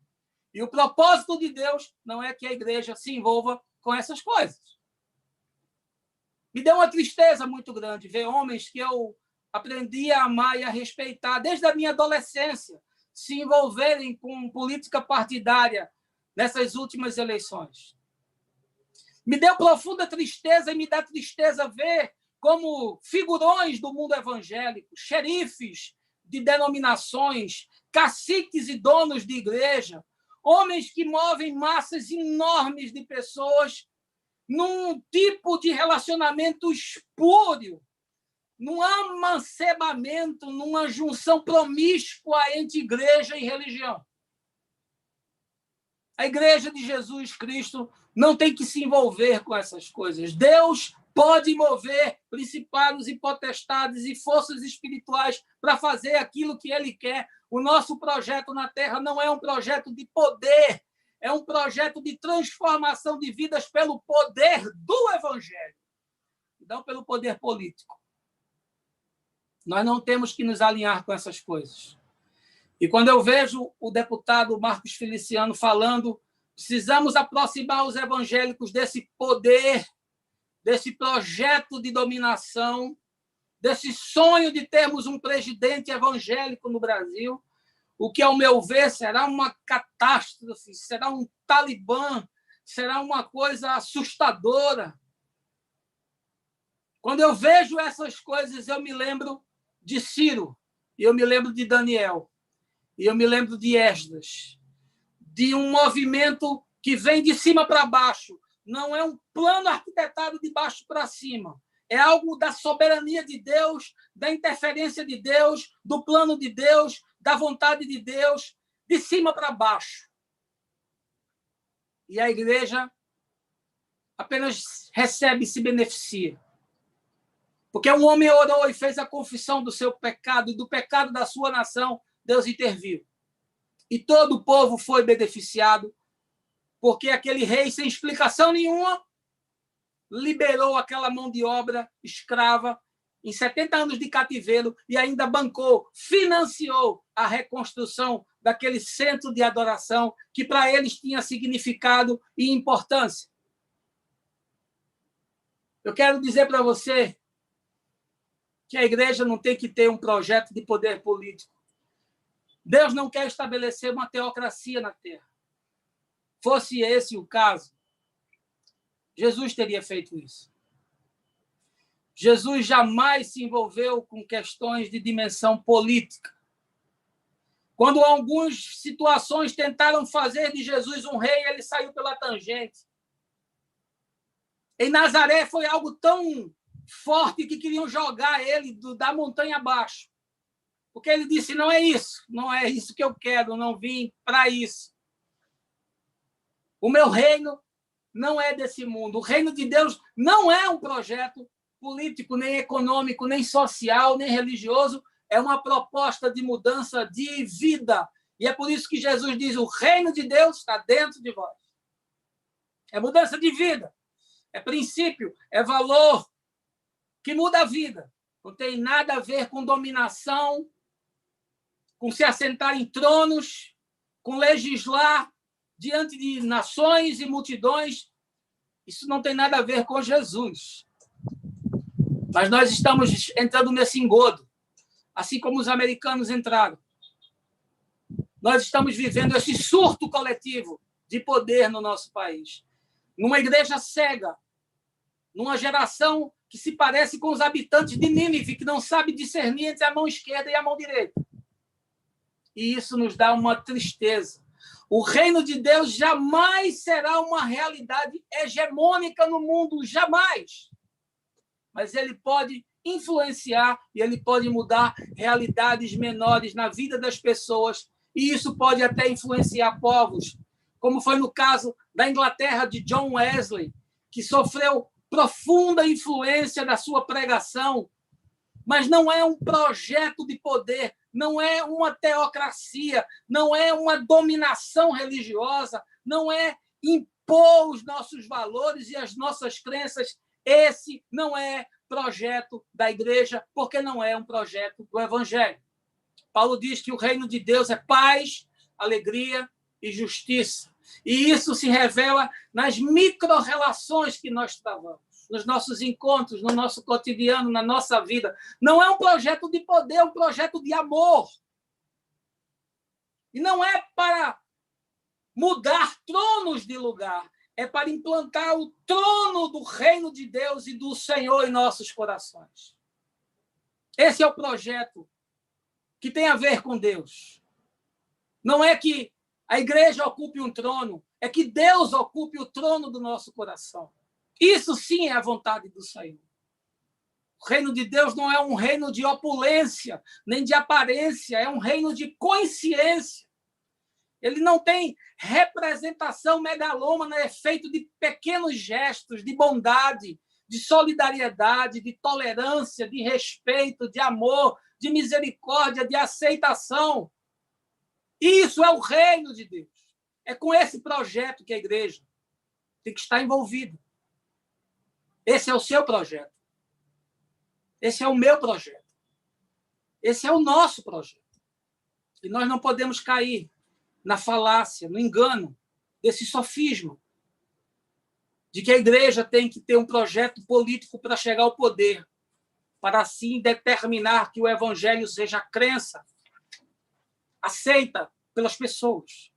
E o propósito de Deus não é que a igreja se envolva com essas coisas. Me deu uma tristeza muito grande ver homens que eu aprendi a amar e a respeitar desde a minha adolescência se envolverem com política partidária nessas últimas eleições. Me deu profunda tristeza e me dá tristeza ver como figurões do mundo evangélico, xerifes de denominações, caciques e donos de igreja, homens que movem massas enormes de pessoas num tipo de relacionamento espúrio, num amancebamento, numa junção promíscua entre igreja e religião. A igreja de Jesus Cristo não tem que se envolver com essas coisas. Deus pode mover principados e potestades e forças espirituais para fazer aquilo que ele quer. O nosso projeto na Terra não é um projeto de poder, é um projeto de transformação de vidas pelo poder do Evangelho, não pelo poder político. Nós não temos que nos alinhar com essas coisas. E quando eu vejo o deputado Marcos Feliciano falando, precisamos aproximar os evangélicos desse poder, desse projeto de dominação, desse sonho de termos um presidente evangélico no Brasil, o que, ao meu ver, será uma catástrofe, será um Talibã, será uma coisa assustadora. Quando eu vejo essas coisas, eu me lembro de Ciro, e eu me lembro de Daniel, e eu me lembro de Esdras, de um movimento que vem de cima para baixo. Não é um plano arquitetado de baixo para cima. É algo da soberania de Deus, da interferência de Deus, do plano de Deus, da vontade de Deus, de cima para baixo. E a igreja apenas recebe e se beneficia. Porque um homem orou e fez a confissão do seu pecado e do pecado da sua nação, Deus interviu. E todo o povo foi beneficiado, porque aquele rei, sem explicação nenhuma, liberou aquela mão de obra escrava em 70 anos de cativeiro e ainda bancou, financiou a reconstrução daquele centro de adoração que para eles tinha significado e importância. Eu quero dizer para você que a igreja não tem que ter um projeto de poder político. Deus não quer estabelecer uma teocracia na Terra. Fosse esse o caso, Jesus teria feito isso. Jesus jamais se envolveu com questões de dimensão política. Quando algumas situações tentaram fazer de Jesus um rei, ele saiu pela tangente. Em Nazaré foi algo tão forte que queriam jogar ele da montanha abaixo. Porque ele disse, não é isso que eu quero, não vim para isso. O meu reino não é desse mundo. O reino de Deus não é um projeto político, nem econômico, nem social, nem religioso. É uma proposta de mudança de vida. E é por isso que Jesus diz, o reino de Deus está dentro de vós. É mudança de vida. É princípio, é valor que muda a vida. Não tem nada a ver com dominação, com se assentar em tronos, com legislar diante de nações e multidões. Isso não tem nada a ver com Jesus. Mas nós estamos entrando nesse engodo, assim como os americanos entraram. Nós estamos vivendo esse surto coletivo de poder no nosso país. Numa igreja cega, numa geração que se parece com os habitantes de Nínive, que não sabe discernir entre a mão esquerda e a mão direita. E isso nos dá uma tristeza. O reino de Deus jamais será uma realidade hegemônica no mundo, jamais. Mas ele pode influenciar e ele pode mudar realidades menores na vida das pessoas, e isso pode até influenciar povos, como foi no caso da Inglaterra de John Wesley, que sofreu profunda influência da sua pregação, mas não é um projeto de poder, não é uma teocracia, não é uma dominação religiosa, não é impor os nossos valores e as nossas crenças. Esse não é projeto da igreja, porque não é um projeto do Evangelho. Paulo diz que o reino de Deus é paz, alegria e justiça. E isso se revela nas micro-relações que nós travamos, nos nossos encontros, no nosso cotidiano, na nossa vida. Não é um projeto de poder, é um projeto de amor. E não é para mudar tronos de lugar, é para implantar o trono do reino de Deus e do Senhor em nossos corações. Esse é o projeto que tem a ver com Deus. Não é que a igreja ocupe um trono, é que Deus ocupe o trono do nosso coração. Isso sim é a vontade do Senhor. O reino de Deus não é um reino de opulência, nem de aparência, é um reino de consciência. Ele não tem representação megalômana, é feito de pequenos gestos de bondade, de solidariedade, de tolerância, de respeito, de amor, de misericórdia, de aceitação. Isso é o reino de Deus. É com esse projeto que a igreja tem que estar envolvida. Esse é o seu projeto. Esse é o meu projeto. Esse é o nosso projeto. E nós não podemos cair na falácia, no engano desse sofisma de que a igreja tem que ter um projeto político para chegar ao poder, para assim determinar que o evangelho seja a crença aceita pelas pessoas.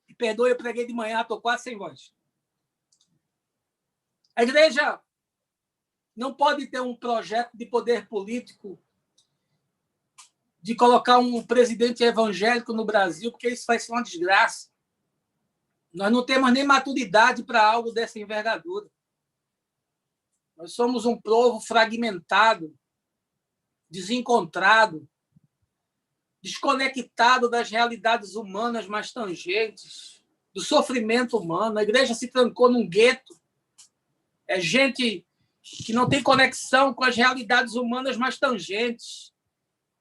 Me perdoe, eu preguei de manhã, estou quase sem voz. A igreja não pode ter um projeto de poder político, de colocar um presidente evangélico no Brasil, porque isso vai ser uma desgraça. Nós não temos nem maturidade para algo dessa envergadura. Nós somos um povo fragmentado, desencontrado, desconectado das realidades humanas mais tangentes, do sofrimento humano. A igreja se trancou num gueto. É gente que não tem conexão com as realidades humanas mais tangentes.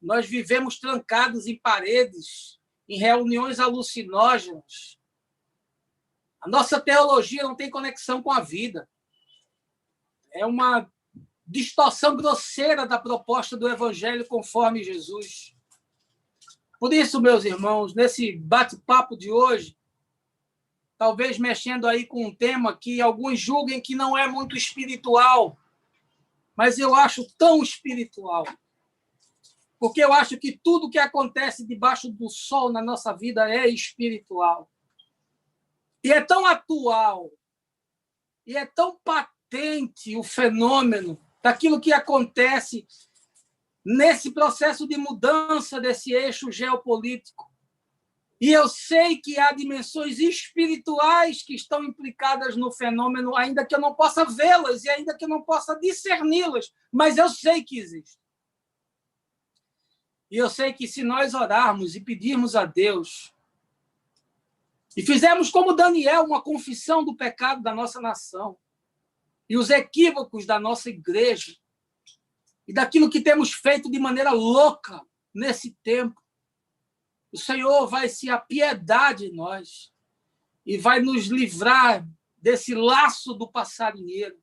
Nós vivemos trancados em paredes, em reuniões alucinógenas. A nossa teologia não tem conexão com a vida. É uma distorção grosseira da proposta do Evangelho conforme Jesus. Por isso, meus irmãos, nesse bate-papo de hoje, talvez mexendo aí com um tema que alguns julguem que não é muito espiritual, mas eu acho tão espiritual. Porque eu acho que tudo que acontece debaixo do sol na nossa vida é espiritual. E é tão atual, e é tão patente o fenômeno daquilo que acontece nesse processo de mudança desse eixo geopolítico, E eu sei que há dimensões espirituais que estão implicadas no fenômeno, ainda que eu não possa vê-las e ainda que eu não possa discerni-las, mas eu sei que existem. E eu sei que se nós orarmos e pedirmos a Deus, e fizermos como Daniel, uma confissão do pecado da nossa nação, e os equívocos da nossa igreja, e daquilo que temos feito de maneira louca nesse tempo, o Senhor vai se apiedar de nós e vai nos livrar desse laço do passarinheiro,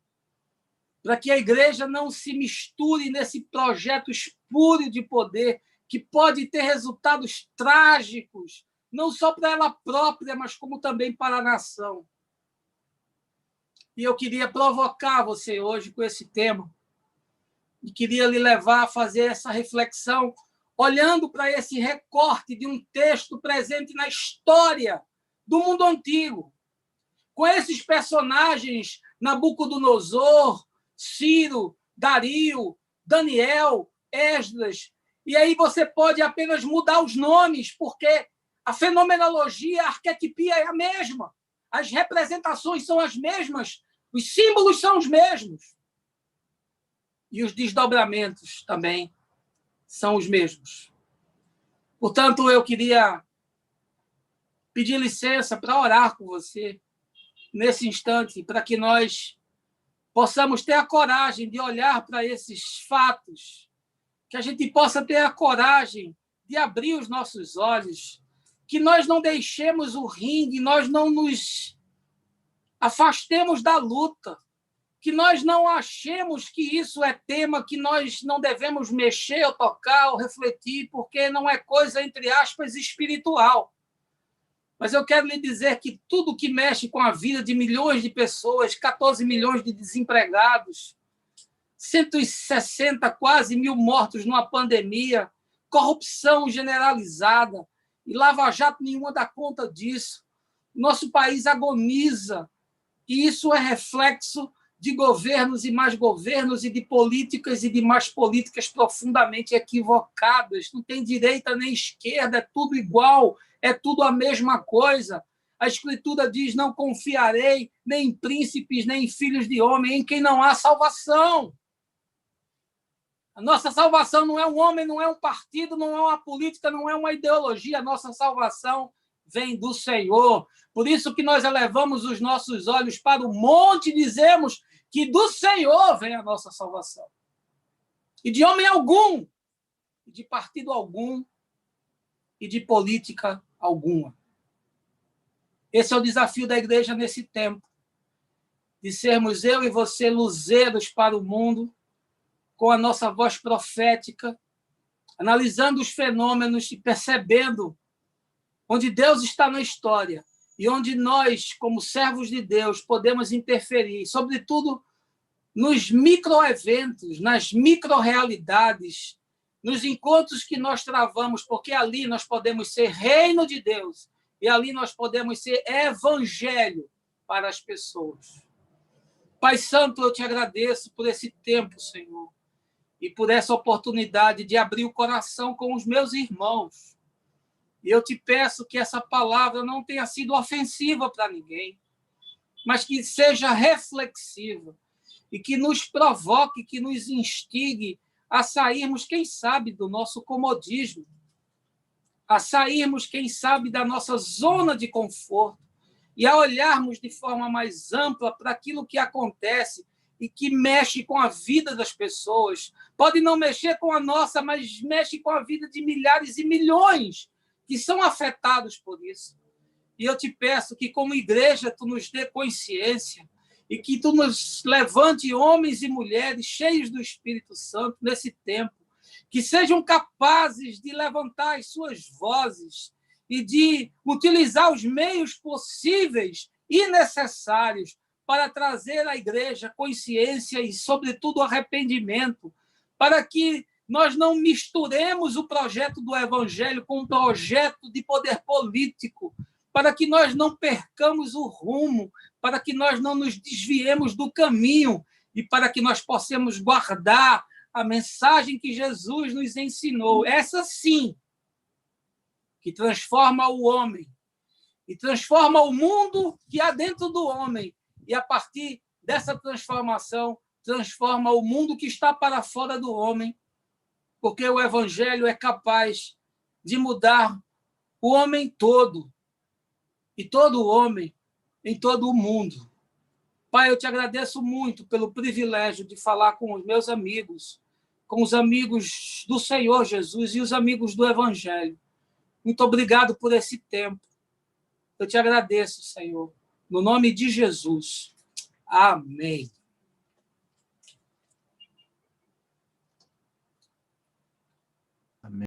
para que a igreja não se misture nesse projeto espúrio de poder que pode ter resultados trágicos, não só para ela própria, mas como também para a nação. E eu queria provocar você hoje com esse tema e queria lhe levar a fazer essa reflexão olhando para esse recorte de um texto presente na história do mundo antigo, com esses personagens Nabucodonosor, Ciro, Dario, Daniel, Esdras, e aí você pode apenas mudar os nomes, porque a fenomenologia, a arquetipia é a mesma, as representações são as mesmas, os símbolos são os mesmos, e os desdobramentos também são os mesmos. Portanto, eu queria pedir licença para orar com você nesse instante, para que nós possamos ter a coragem de olhar para esses fatos, que a gente possa ter a coragem de abrir os nossos olhos, que nós não deixemos o ringue, nós não nos afastemos da luta, que nós não achemos que isso é tema que nós não devemos mexer ou tocar ou refletir, porque não é coisa, entre aspas, espiritual. Mas eu quero lhe dizer que tudo que mexe com a vida de milhões de pessoas, 14 milhões de desempregados, 160, quase 1.000 mortos numa pandemia, corrupção generalizada, e Lava-Jato nenhuma dá conta disso. Nosso país agoniza, e isso é reflexo de governos e mais governos, e de políticas e de mais políticas profundamente equivocadas. Não tem direita nem esquerda, é tudo igual, é tudo a mesma coisa. A Escritura diz, não confiarei nem em príncipes, nem em filhos de homem, em quem não há salvação. A nossa salvação não é um homem, não é um partido, não é uma política, não é uma ideologia. A nossa salvação vem do Senhor. Por isso que nós elevamos os nossos olhos para o monte e dizemos que do Senhor vem a nossa salvação. E de homem algum, e de partido algum, e de política alguma. Esse é o desafio da igreja nesse tempo, de sermos eu e você luzeiros para o mundo, com a nossa voz profética, analisando os fenômenos e percebendo onde Deus está na história e onde nós, como servos de Deus, podemos interferir, sobretudo nos microeventos, nas microrealidades, nos encontros que nós travamos, porque ali nós podemos ser reino de Deus e ali nós podemos ser evangelho para as pessoas. Pai Santo, eu te agradeço por esse tempo, Senhor, e por essa oportunidade de abrir o coração com os meus irmãos. E eu te peço que essa palavra não tenha sido ofensiva para ninguém, mas que seja reflexiva e que nos provoque, que nos instigue a sairmos, quem sabe, do nosso comodismo, a sairmos, quem sabe, da nossa zona de conforto e a olharmos de forma mais ampla para aquilo que acontece e que mexe com a vida das pessoas. Pode não mexer com a nossa, mas mexe com a vida de milhares e milhões que são afetados por isso. E eu te peço que, como igreja, tu nos dê consciência e que tu nos levante homens e mulheres cheios do Espírito Santo nesse tempo, que sejam capazes de levantar as suas vozes e de utilizar os meios possíveis e necessários para trazer à igreja consciência e, sobretudo, arrependimento, para que nós não misturemos o projeto do Evangelho com um projeto de poder político, para que nós não percamos o rumo, para que nós não nos desviemos do caminho e para que nós possamos guardar a mensagem que Jesus nos ensinou. Essa sim que transforma o homem e transforma o mundo que há dentro do homem. E, a partir dessa transformação, transforma o mundo que está para fora do homem, porque o Evangelho é capaz de mudar o homem todo, e todo homem em todo o mundo. Pai, eu te agradeço muito pelo privilégio de falar com os meus amigos, com os amigos do Senhor Jesus e os amigos do Evangelho. Muito obrigado por esse tempo. Eu te agradeço, Senhor. No nome de Jesus. Amém.